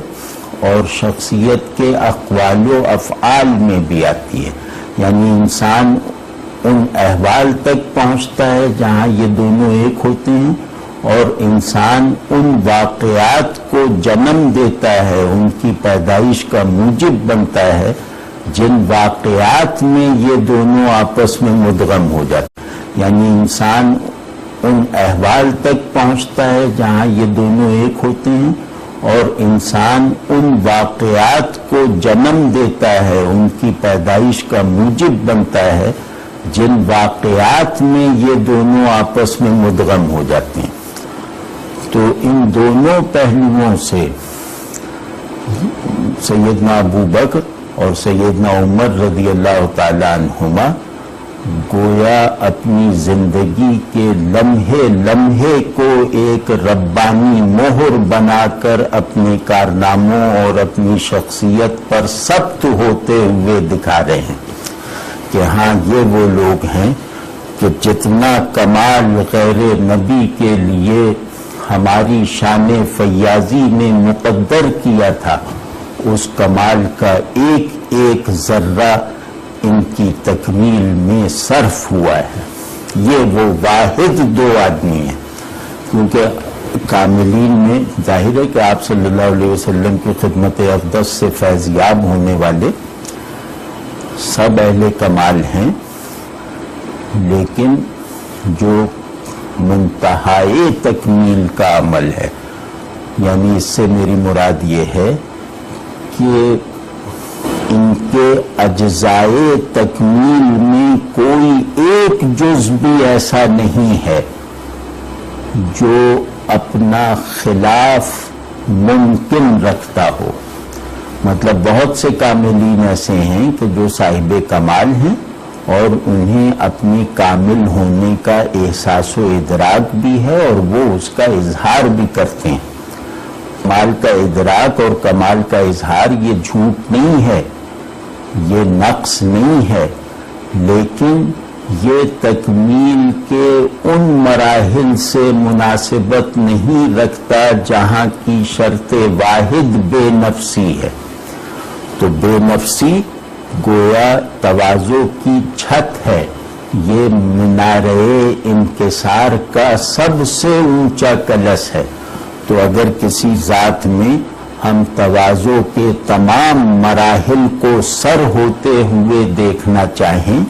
اور شخصیت کے اقوال و افعال میں بھی آتی ہے، یعنی انسان ان احوال تک پہنچتا ہے جہاں یہ دونوں ایک ہوتے ہیں، اور انسان ان واقعات کو جنم دیتا ہے، ان کی پیدائش کا موجب بنتا ہے جن واقعات میں یہ دونوں آپس میں مدغم ہو جاتے ہیں، یعنی انسان ان احوال تک پہنچتا ہے جہاں یہ دونوں ایک ہوتے ہیں، اور انسان ان واقعات کو جنم دیتا ہے، ان کی پیدائش کا موجب بنتا ہے جن واقعات میں یہ دونوں آپس میں مدغم ہو جاتے ہیں۔ تو ان دونوں پہلوؤں سے سیدنا ابو بکر اور سیدنا عمر رضی اللہ تعالیٰ عنہما گویا اپنی زندگی کے لمحے لمحے کو ایک ربانی مہر بنا کر اپنے کارناموں اور اپنی شخصیت پر ثبت ہوتے ہوئے دکھا رہے ہیں کہ ہاں یہ وہ لوگ ہیں کہ جتنا کمال غیر نبی کے لیے ہماری شان فیاضی نے مقدر کیا تھا، اس کمال کا ایک ایک ذرہ ان کی تکمیل میں صرف ہوا ہے۔ یہ وہ واحد دو آدمی ہیں، کیونکہ کاملین میں ظاہر ہے کہ آپ صلی اللہ علیہ وسلم کی خدمت اقدس سے فیضیاب ہونے والے سب اہل کمال ہیں، لیکن جو منتہائے تکمیل کا عمل ہے، یعنی اس سے میری مراد یہ ہے کہ ان کے اجزائے تکمیل میں کوئی ایک جز بھی ایسا نہیں ہے جو اپنا خلاف ممکن رکھتا ہو۔ مطلب بہت سے کاملین ایسے ہیں کہ جو صاحب کمال ہیں اور انہیں اپنی کامل ہونے کا احساس و ادراک بھی ہے اور وہ اس کا اظہار بھی کرتے ہیں۔ کمال کا ادراک اور کمال کا اظہار یہ جھوٹ نہیں ہے، یہ نقص نہیں ہے، لیکن یہ تکمیل کے ان مراحل سے مناسبت نہیں رکھتا جہاں کی شرط واحد بے نفسی ہے۔ تو بے نفسی گویا تواضع کی چھت ہے، یہ مینارے انکسار کا سب سے اونچا کلش ہے۔ تو اگر کسی ذات میں ہم تواضع کے تمام مراحل کو سر ہوتے ہوئے دیکھنا چاہیں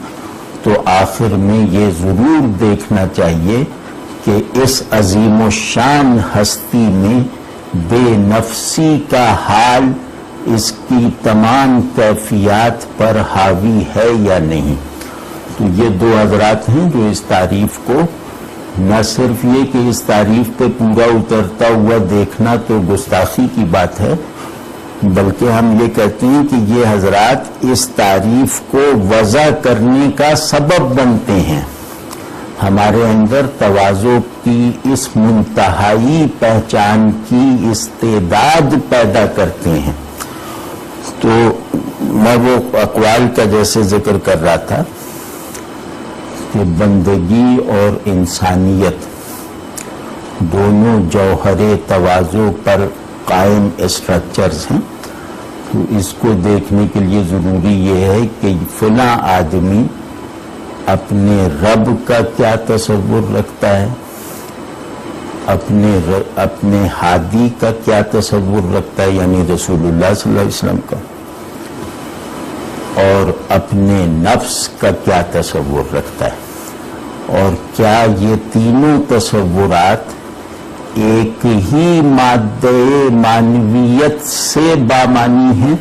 تو آخر میں یہ ضرور دیکھنا چاہیے کہ اس عظیم الشان ہستی میں بے نفسی کا حال اس کی تمام کیفیات پر حاوی ہے یا نہیں۔ تو یہ دو حضرات ہیں جو اس تعریف کو نہ صرف یہ کہ اس تعریف پہ پورا اترتا ہوا دیکھنا تو گستاخی کی بات ہے، بلکہ ہم یہ کہتے ہیں کہ یہ حضرات اس تعریف کو وضع کرنے کا سبب بنتے ہیں، ہمارے اندر تواضع کی اس منتہائی پہچان کی استعداد پیدا کرتے ہیں۔ تو میں وہ اقوال کا جیسے ذکر کر رہا تھا کہ بندگی اور انسانیت دونوں جوہر تواضع پر قائم اسٹرکچرز ہیں۔ تو اس کو دیکھنے کے لیے ضروری یہ ہے کہ فلاں آدمی اپنے رب کا کیا تصور رکھتا ہے، اپنے ہادی کا کیا تصور رکھتا ہے، یعنی رسول اللہ صلی اللہ علیہ وسلم کا، اور اپنے نفس کا کیا تصور رکھتا ہے۔ اور کیا یہ تینوں تصورات ایک ہی مادہ معنویت سے بامانی ہیں؟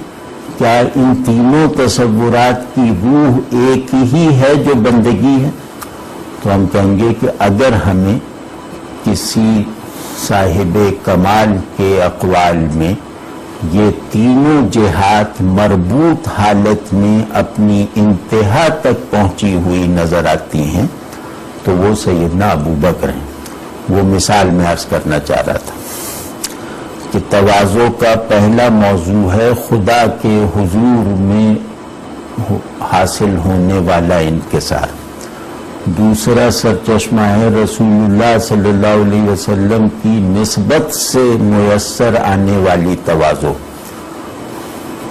کیا ان تینوں تصورات کی روح ایک ہی ہے جو بندگی ہے؟ تو ہم کہیں گے کہ اگر ہمیں کسی صاحب کمال کے اقوال میں یہ تینوں جہات مربوط حالت میں اپنی انتہا تک پہنچی ہوئی نظر آتی ہیں تو وہ سیدنا ابو بکر ہیں۔ وہ مثال میں عرض کرنا چاہ رہا تھا کہ تواضع کا پہلا موضوع ہے خدا کے حضور میں حاصل ہونے والا انکسار، دوسرا سرچشمہ ہے رسول اللہ صلی اللہ علیہ وسلم کی نسبت سے میسر آنے والی تواضع،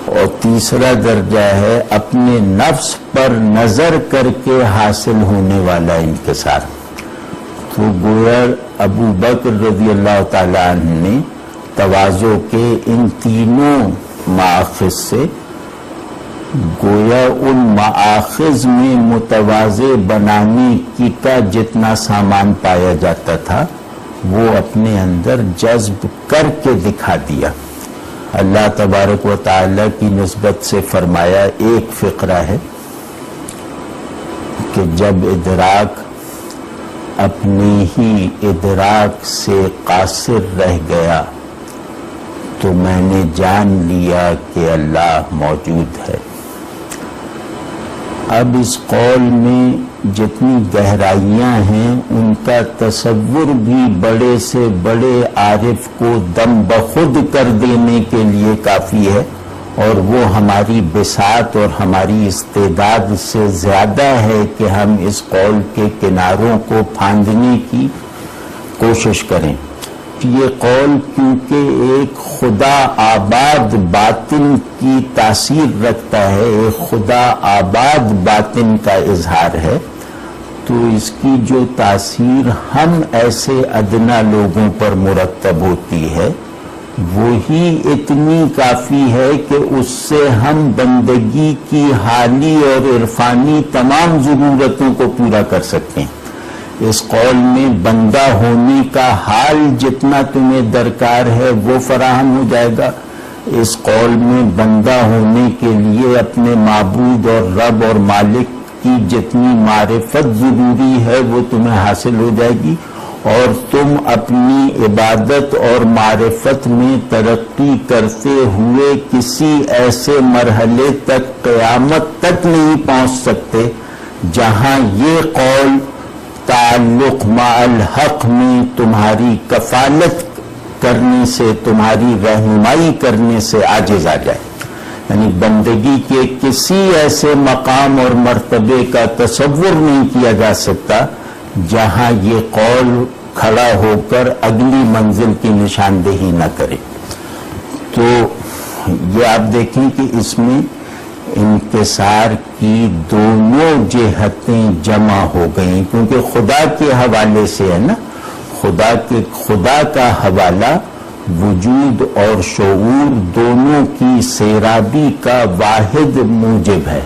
اور تیسرا درجہ ہے اپنے نفس پر نظر کر کے حاصل ہونے والا انکسار۔ تو گویا ابو بکر رضی اللہ تعالی عنہ نے تواضع کے ان تینوں مآخذ سے گویا ان مآخذ میں متواضع بنانے کی کا جتنا سامان پایا جاتا تھا وہ اپنے اندر جذب کر کے دکھا دیا۔ اللہ تبارک و تعالی کی نسبت سے فرمایا، ایک فقرہ ہے کہ جب ادراک اپنے ہی ادراک سے قاصر رہ گیا تو میں نے جان لیا کہ اللہ موجود ہے۔ اب اس قول میں جتنی گہرائیاں ہیں ان کا تصور بھی بڑے سے بڑے عارف کو دم بخود کر دینے کے لیے کافی ہے، اور وہ ہماری بساط اور ہماری استعداد سے زیادہ ہے کہ ہم اس قول کے کناروں کو پھاندنے کی کوشش کریں۔ یہ قول کیونکہ ایک خدا آباد باطن کی تاثیر رکھتا ہے، ایک خدا آباد باطن کا اظہار ہے، تو اس کی جو تاثیر ہم ایسے ادنا لوگوں پر مرتب ہوتی ہے وہی اتنی کافی ہے کہ اس سے ہم بندگی کی حالی اور عرفانی تمام ضرورتوں کو پورا کر سکتے ہیں۔ اس قول میں بندہ ہونے کا حال جتنا تمہیں درکار ہے وہ فراہم ہو جائے گا، اس قول میں بندہ ہونے کے لیے اپنے معبود اور رب اور مالک کی جتنی معرفت ضروری ہے وہ تمہیں حاصل ہو جائے گی، اور تم اپنی عبادت اور معرفت میں ترقی کرتے ہوئے کسی ایسے مرحلے تک قیامت تک نہیں پہنچ سکتے جہاں یہ قول تعلق مع الحق میں تمہاری کفالت کرنے سے، تمہاری رہنمائی کرنے سے عاجز آ جائے۔ یعنی بندگی کے کسی ایسے مقام اور مرتبے کا تصور نہیں کیا جا سکتا جہاں یہ قول کھڑا ہو کر اگلی منزل کی نشاندہی نہ کرے۔ تو یہ آپ دیکھیں کہ اس میں انکسار کی دونوں جہتیں جمع ہو گئیں، کیونکہ خدا کے حوالے سے ہے نا، خدا کا حوالہ وجود اور شعور دونوں کی سیرابی کا واحد موجب ہے،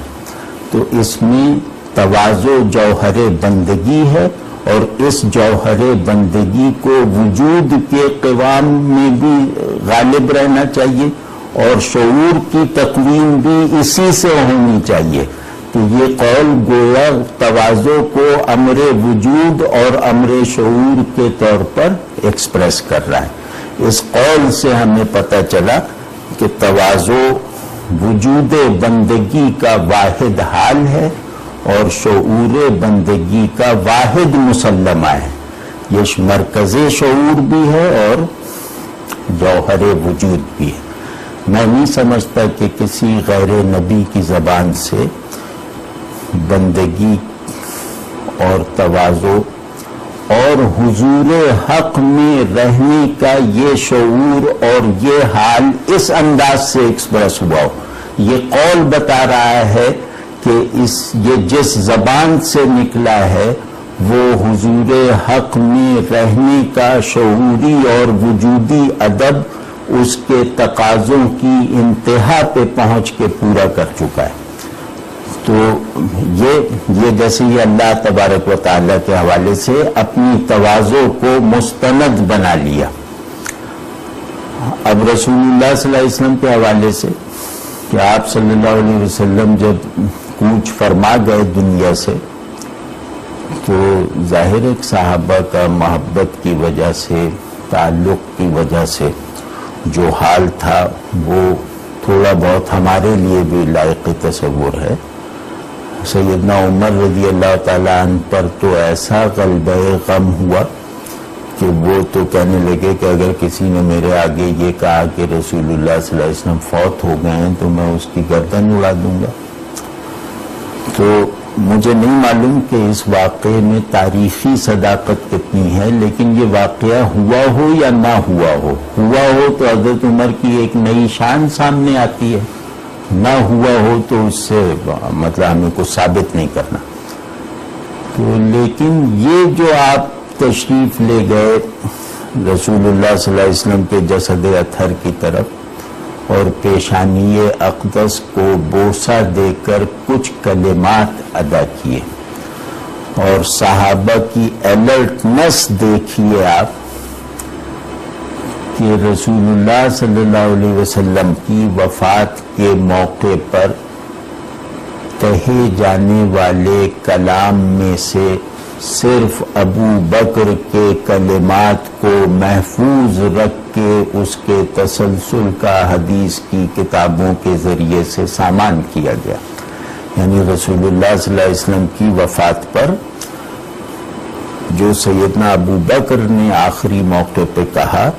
تو اس میں تواضع جوہر بندگی ہے، اور اس جوہر بندگی کو وجود کے قوام میں بھی غالب رہنا چاہیے، اور شعور کی تقویم بھی اسی سے ہونی چاہیے۔ تو یہ قول گویا تواضع کو امر وجود اور امر شعور کے طور پر ایکسپریس کر رہا ہے۔ اس قول سے ہمیں پتہ چلا کہ تواضع وجود بندگی کا واحد حال ہے اور شعور بندگی کا واحد مسلمہ ہے، یہ مرکز شعور بھی ہے اور جوہر وجود بھی ہے۔ میں نہیں سمجھتا کہ کسی غیر نبی کی زبان سے بندگی اور تواضع اور حضور حق میں رہنے کا یہ شعور اور یہ حال اس انداز سے ایکسپریس ہوا ہو۔ یہ قول بتا رہا ہے کہ یہ جس زبان سے نکلا ہے وہ حضور حق میں رہنے کا شعوری اور وجودی ادب اس کے تقاضوں کی انتہا پہ پہنچ کے پورا کر چکا ہے۔ تو یہ جیسے یہ اللہ تبارک و تعالیٰ کے حوالے سے اپنی تواضع کو مستند بنا لیا. اب رسول اللہ صلی اللہ علیہ وسلم کے حوالے سے کہ آپ صلی اللہ علیہ وسلم جب کوچ فرما گئے دنیا سے تو ظاہر ایک صحابہ کا محبت کی وجہ سے، تعلق کی وجہ سے جو حال تھا وہ تھوڑا بہت ہمارے لیے بھی لائق تصور ہے. سیدنا عمر رضی اللہ تعالیٰ عنہ پر تو ایسا غلبہ غم ہوا کہ وہ تو کہنے لگے کہ اگر کسی نے میرے آگے یہ کہا کہ رسول اللہ صلی اللہ علیہ وسلم فوت ہو گئے ہیں تو میں اس کی گردن اڑا دوں گا. تو مجھے نہیں معلوم کہ اس واقعے میں تاریخی صداقت کتنی ہے، لیکن یہ واقعہ ہوا ہو یا نہ ہوا ہو تو حضرت عمر کی ایک نئی شان سامنے آتی ہے، نہ ہوا ہو تو اس سے مطلب ہمیں کو ثابت نہیں کرنا. تو لیکن یہ جو آپ تشریف لے گئے رسول اللہ صلی اللہ علیہ وسلم کے جسد اطہر کی طرف اور پیشانی اقدس کو بوسہ دے کر کچھ کلمات ادا کیے اور صحابہ کی الرٹنس دیکھیے آپ کہ رسول اللہ صلی اللہ علیہ وسلم کی وفات کے موقع پر کہے جانے والے کلام میں سے صرف ابو بکر کے کلمات کو محفوظ رکھ کے اس کے تسلسل کا حدیث کی کتابوں کے ذریعے سے سامان کیا گیا. یعنی رسول اللہ صلی اللہ علیہ وسلم کی وفات پر جو سیدنا ابو بکر نے آخری موقع پہ کہا،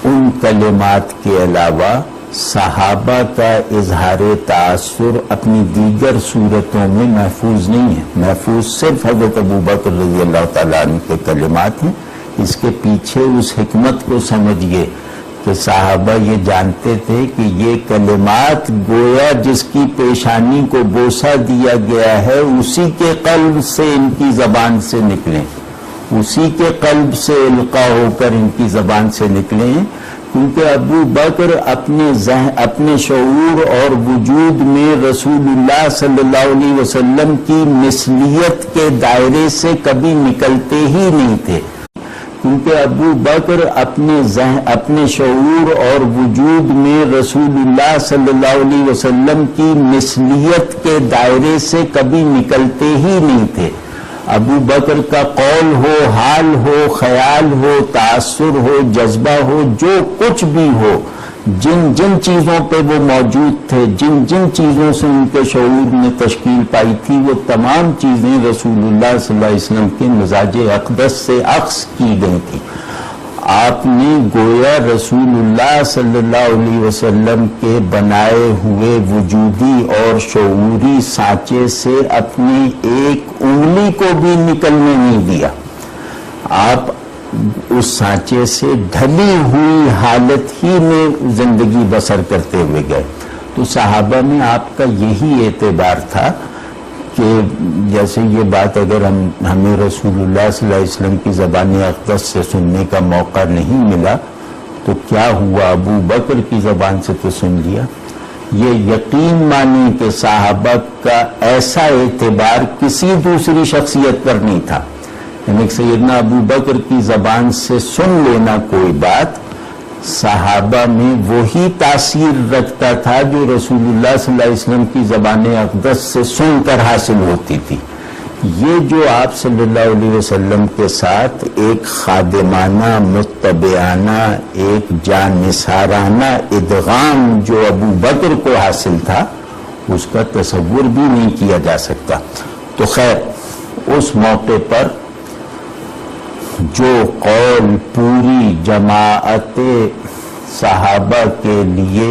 ان کلمات کے علاوہ صحابہ کا اظہار تاثر اپنی دیگر صورتوں میں محفوظ نہیں ہے. محفوظ صرف حضرت ابو بکر رضی اللہ تعالیٰ عنہ کے کلمات ہیں. اس کے پیچھے اس حکمت کو سمجھیے کہ صحابہ یہ جانتے تھے کہ یہ کلمات گویا جس کی پیشانی کو بوسہ دیا گیا ہے اسی کے قلب سے ان کی زبان سے نکلیں، اسی کے قلب سے القاء ہو کر ان کی زبان سے نکلیں، کیونکہ ابو بکر اپنے شعور اور وجود میں رسول اللہ صلی اللہ علیہ وسلم کی مثلیت کے دائرے سے کبھی نکلتے ہی نہیں تھے. کیونکہ ابو بکر اپنے شعور اور وجود میں رسول اللہ صلی اللہ علیہ وسلم کی مثلیت کے دائرے سے کبھی نکلتے ہی نہیں تھے. ابو بکر کا قول ہو، حال ہو، خیال ہو، تاثر ہو، جذبہ ہو، جو کچھ بھی ہو، جن چیزوں پہ وہ موجود تھے، جن چیزوں سے ان کے شعور نے تشکیل پائی تھی، وہ تمام چیزیں رسول اللہ صلی اللہ علیہ وسلم کے مزاج اقدس سے اخذ کی گئی تھی. آپ نے گویا رسول اللہ صلی اللہ علیہ وسلم کے بنائے ہوئے وجودی اور شعوری سانچے سے اپنی ایک انگلی کو بھی نکلنے نہیں دیا. آپ اس سانچے سے ڈھلی ہوئی حالت ہی میں زندگی بسر کرتے ہوئے گئے. تو صحابہ میں آپ کا یہی اعتبار تھا کہ جیسے یہ بات اگر ہمیں رسول اللہ صلی اللہ علیہ وسلم کی زبان اقدس سے سننے کا موقع نہیں ملا تو کیا ہوا، ابو بکر کی زبان سے تو سن لیا. یہ یقین مانی کہ صحابہ کا ایسا اعتبار کسی دوسری شخصیت پر نہیں تھا. یعنی سیدنا ابو بکر کی زبان سے سن لینا کوئی بات صحابہ میں وہی تاثیر رکھتا تھا جو رسول اللہ صلی اللہ علیہ وسلم کی زبان اقدس سے سن کر حاصل ہوتی تھی. یہ جو آپ صلی اللہ علیہ وسلم کے ساتھ ایک خادمانہ، متبعانہ، ایک جانثارانہ ادغام جو ابو بکر کو حاصل تھا اس کا تصور بھی نہیں کیا جا سکتا. تو خیر اس موقع پر جو قول پوری جماعت صحابہ کے لیے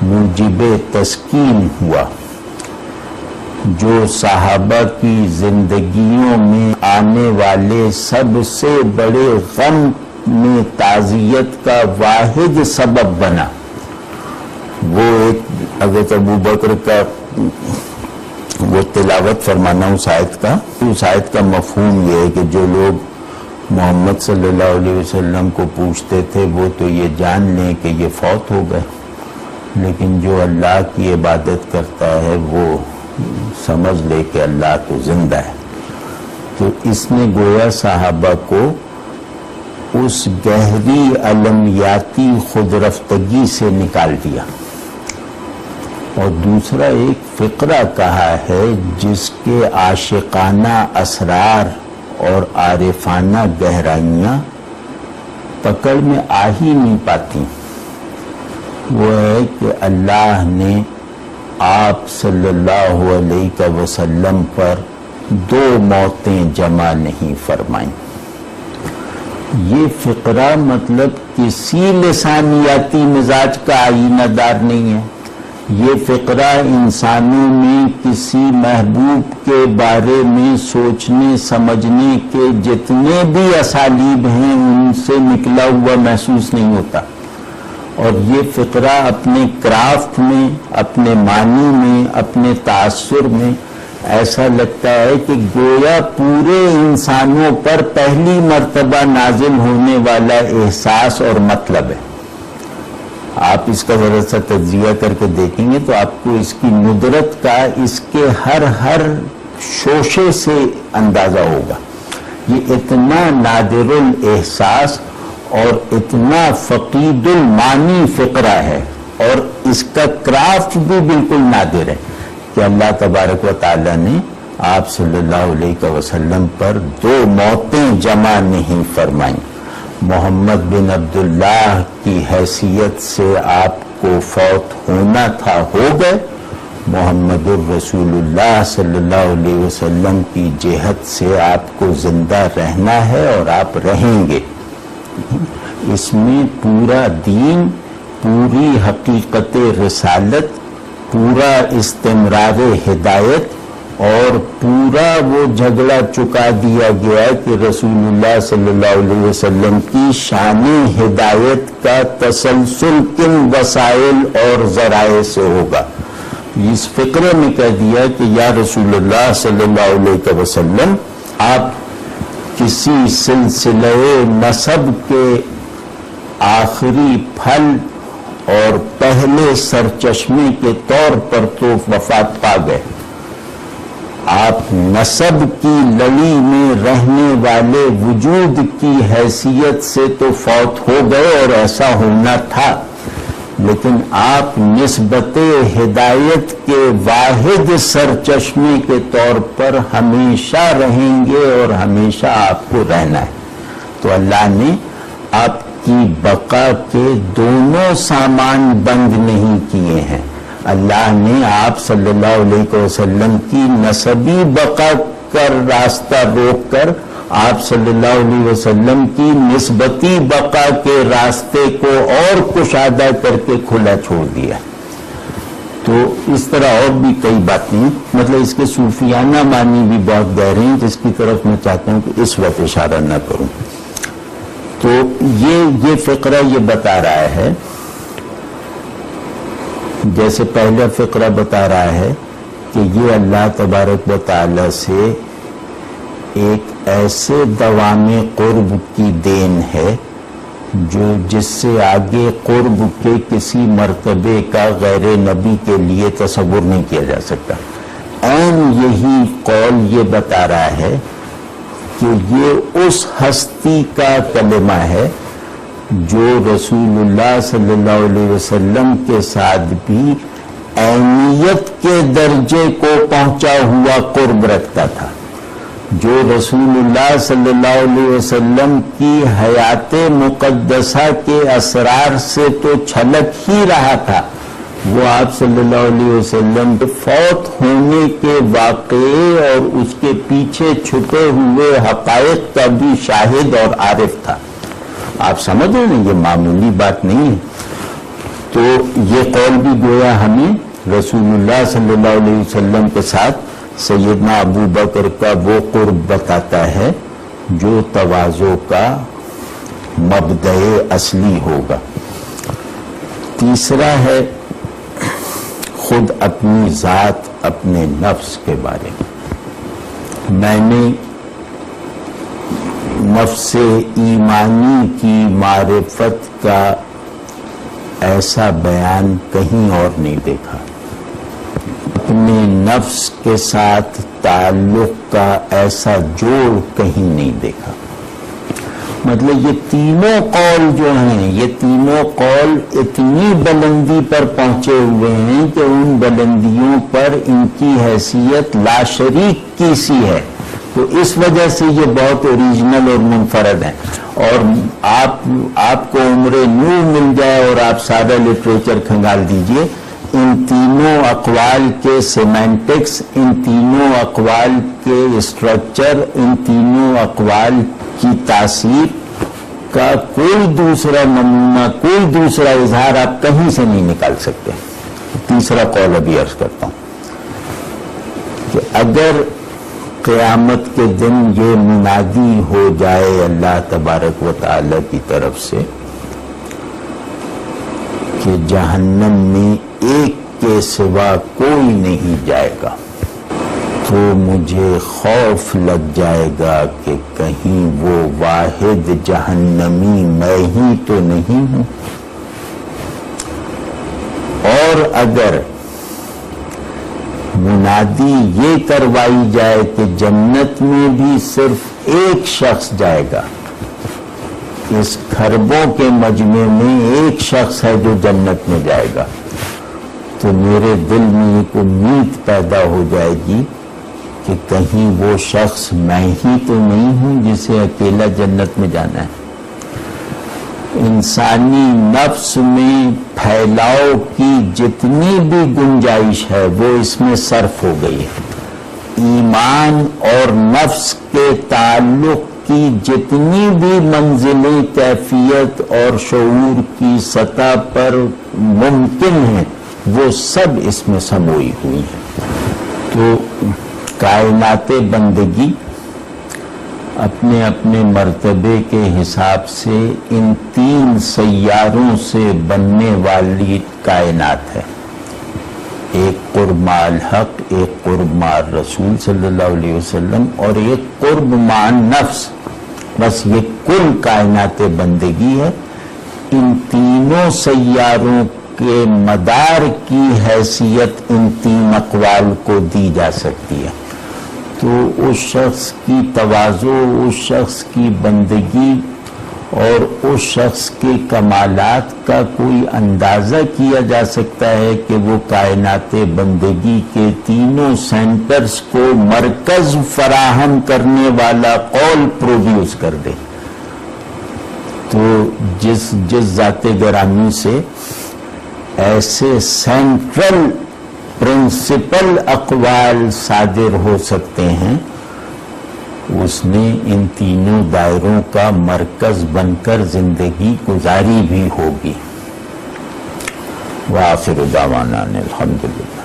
موجب تسکین ہوا، جو صحابہ کی زندگیوں میں آنے والے سب سے بڑے غم میں تعزیت کا واحد سبب بنا، وہ ایک حضرت ابو بکر کا وہ تلاوت فرمانا اس آیت کا مفہوم یہ ہے کہ جو لوگ محمد صلی اللہ علیہ وسلم کو پوچھتے تھے وہ تو یہ جان لیں کہ یہ فوت ہو گئے، لیکن جو اللہ کی عبادت کرتا ہے وہ سمجھ لے کہ اللہ تو زندہ ہے. تو اس نے گویا صحابہ کو اس گہری علمیاتی خود رفتگی سے نکال دیا. اور دوسرا ایک فقرہ کہا ہے جس کے عاشقانہ اسرار اور عارفانہ گہرائیاں پکڑ میں آ ہی نہیں پاتی. وہ ہے کہ اللہ نے آپ صلی اللہ علیہ وسلم پر 2 موتیں جمع نہیں فرمائیں. یہ فقرہ مطلب کسی لسانیاتی مزاج کا آئینہ دار نہیں ہے. یہ فقرہ انسانوں میں کسی محبوب کے بارے میں سوچنے سمجھنے کے جتنے بھی اسالیب ہیں ان سے نکلا ہوا محسوس نہیں ہوتا. اور یہ فقرہ اپنے کرافٹ میں، اپنے معنی میں، اپنے تاثر میں ایسا لگتا ہے کہ گویا پورے انسانوں پر پہلی مرتبہ نازل ہونے والا احساس اور مطلب ہے. آپ اس کا ذرا سا تجزیہ کر کے دیکھیں گے تو آپ کو اس کی ندرت کا اس کے ہر شوشے سے اندازہ ہوگا. یہ اتنا نادر الاحساس اور اتنا فقید المعنی فقرہ ہے اور اس کا کرافٹ بھی بالکل نادر ہے کہ اللہ تبارک و تعالی نے آپ صلی اللہ علیہ وسلم پر 2 موتیں جمع نہیں فرمائیں. محمد بن عبداللہ کی حیثیت سے آپ کو فوت ہونا تھا، ہو گئے. محمد الرسول اللہ صلی اللہ علیہ وسلم کی جہت سے آپ کو زندہ رہنا ہے اور آپ رہیں گے. اس میں پورا دین، پوری حقیقت رسالت، پورا استمرار ہدایت اور پورا وہ جھگڑا چکا دیا گیا کہ رسول اللہ صلی اللہ علیہ وسلم کی شان ہدایت کا تسلسل کن وسائل اور ذرائع سے ہوگا. اس فقرے میں کہہ دیا کہ یا رسول اللہ صلی اللہ علیہ وسلم، آپ کسی سلسلہ نسب کے آخری پھل اور پہلے سرچشمے کے طور پر تو وفات پا گئے. آپ نسب کی لڑی میں رہنے والے وجود کی حیثیت سے تو فوت ہو گئے اور ایسا ہونا تھا، لیکن آپ نسبت ہدایت کے واحد سرچشمے کے طور پر ہمیشہ رہیں گے اور ہمیشہ آپ کو رہنا ہے. تو اللہ نے آپ کی بقا کے دونوں سامان بند نہیں کیے ہیں. اللہ نے آپ صلی اللہ علیہ وسلم کی نسبی بقا کر راستہ روک کر آپ صلی اللہ علیہ وسلم کی نسبتی بقا کے راستے کو اور کشادہ کر کے کھلا چھوڑ دیا. تو اس طرح اور بھی کئی باتیں، مطلب اس کے صوفیانہ معنی بھی بہت گہرے ہیں جس کی طرف میں چاہتا ہوں کہ اس وقت اشارہ نہ کروں. تو یہ فقرہ یہ بتا رہا ہے، جیسے پہلا فقرہ بتا رہا ہے کہ یہ اللہ تبارک و تعالی سے ایک ایسے دوام قرب کی دین ہے جو جس سے آگے قرب کے کسی مرتبے کا غیر نبی کے لیے تصور نہیں کیا جا سکتا. عین یہی قول یہ بتا رہا ہے کہ یہ اس ہستی کا کلمہ ہے جو رسول اللہ صلی اللہ علیہ وسلم کے ساتھ بھی عینیت کے درجے کو پہنچا ہوا قرب رکھتا تھا، جو رسول اللہ صلی اللہ علیہ وسلم کی حیات مقدسہ کے اسرار سے تو چھلک ہی رہا تھا. وہ آپ صلی اللہ علیہ وسلم کے فوت ہونے کے واقعے اور اس کے پیچھے چھپے ہوئے حقائق کا بھی شاہد اور عارف تھا. آپ سمجھ رہے ہیں یہ معمولی بات نہیں ہے. تو یہ قول بھی گویا ہمیں رسول اللہ صلی اللہ علیہ وسلم کے ساتھ سیدنا ابو بکر کا وہ قرب بتاتا ہے جو تواضع کا مبدأ اصلی ہوگا. تیسرا ہے خود اپنی ذات، اپنے نفس کے بارے میں نے نفس ایمانی کی معرفت کا ایسا بیان کہیں اور نہیں دیکھا. اپنے نفس کے ساتھ تعلق کا ایسا جوڑ کہیں نہیں دیکھا. مطلب یہ تینوں قول جو ہیں، یہ تینوں قول اتنی بلندی پر پہنچے ہوئے ہیں کہ ان بلندیوں پر ان کی حیثیت لا شریک کی سی ہے. تو اس وجہ سے یہ بہت اوریجنل اور منفرد ہیں. اور آپ کو عمر نور مل جائے اور آپ سارا لٹریچر کھنگال دیجئے، ان تینوں اقوال کے سیمینٹکس، ان تینوں اقوال کے اسٹرکچر، ان تینوں اقوال کی تاثیر کا کوئی دوسرا نمونہ، کوئی دوسرا اظہار آپ کہیں سے نہیں نکال سکتے. تیسرا قول ابھی عرض کرتا ہوں کہ اگر قیامت کے دن یہ منادی ہو جائے اللہ تبارک و تعالی کی طرف سے کہ جہنم میں ایک کے سوا کوئی نہیں جائے گا، تو مجھے خوف لگ جائے گا کہ کہیں وہ واحد جہنمی میں ہی تو نہیں ہوں. اور اگر منادی یہ کروائی جائے کہ جنت میں بھی صرف ایک شخص جائے گا، اس کھربوں کے مجمع میں ایک شخص ہے جو جنت میں جائے گا، تو میرے دل میں ایک امید پیدا ہو جائے گی کہ کہیں وہ شخص میں ہی تو نہیں ہوں جسے اکیلا جنت میں جانا ہے. انسانی نفس میں پھیلاؤ کی جتنی بھی گنجائش ہے وہ اس میں صرف ہو گئی ہے. ایمان اور نفس کے تعلق کی جتنی بھی منزلیں کیفیت اور شعور کی سطح پر ممکن ہیں وہ سب اس میں سموئی ہوئی ہیں. تو کائنات بندگی اپنے اپنے مرتبے کے حساب سے ان تین سیاروں سے بننے والی کائنات ہے. ایک قرب مع الحق، ایک قرب مع رسول صلی اللہ علیہ وسلم، اور ایک قرب مع نفس. بس یہ کل کائنات بندگی ہے. ان تینوں سیاروں کے مدار کی حیثیت ان تین اقوال کو دی جا سکتی ہے. تو اس شخص کی تواضع، اس شخص کی بندگی اور اس شخص کے کمالات کا کوئی اندازہ کیا جا سکتا ہے کہ وہ کائنات بندگی کے تینوں سینٹرز کو مرکز فراہم کرنے والا قول پروڈیوس کر دے. تو جس ذات گرامی سے ایسے سینٹرل پرنسپل اقوال صادر ہو سکتے ہیں، اس نے ان تینوں دائروں کا مرکز بن کر زندگی گزاری بھی ہوگی. وآخر دعوانا الحمدللہ.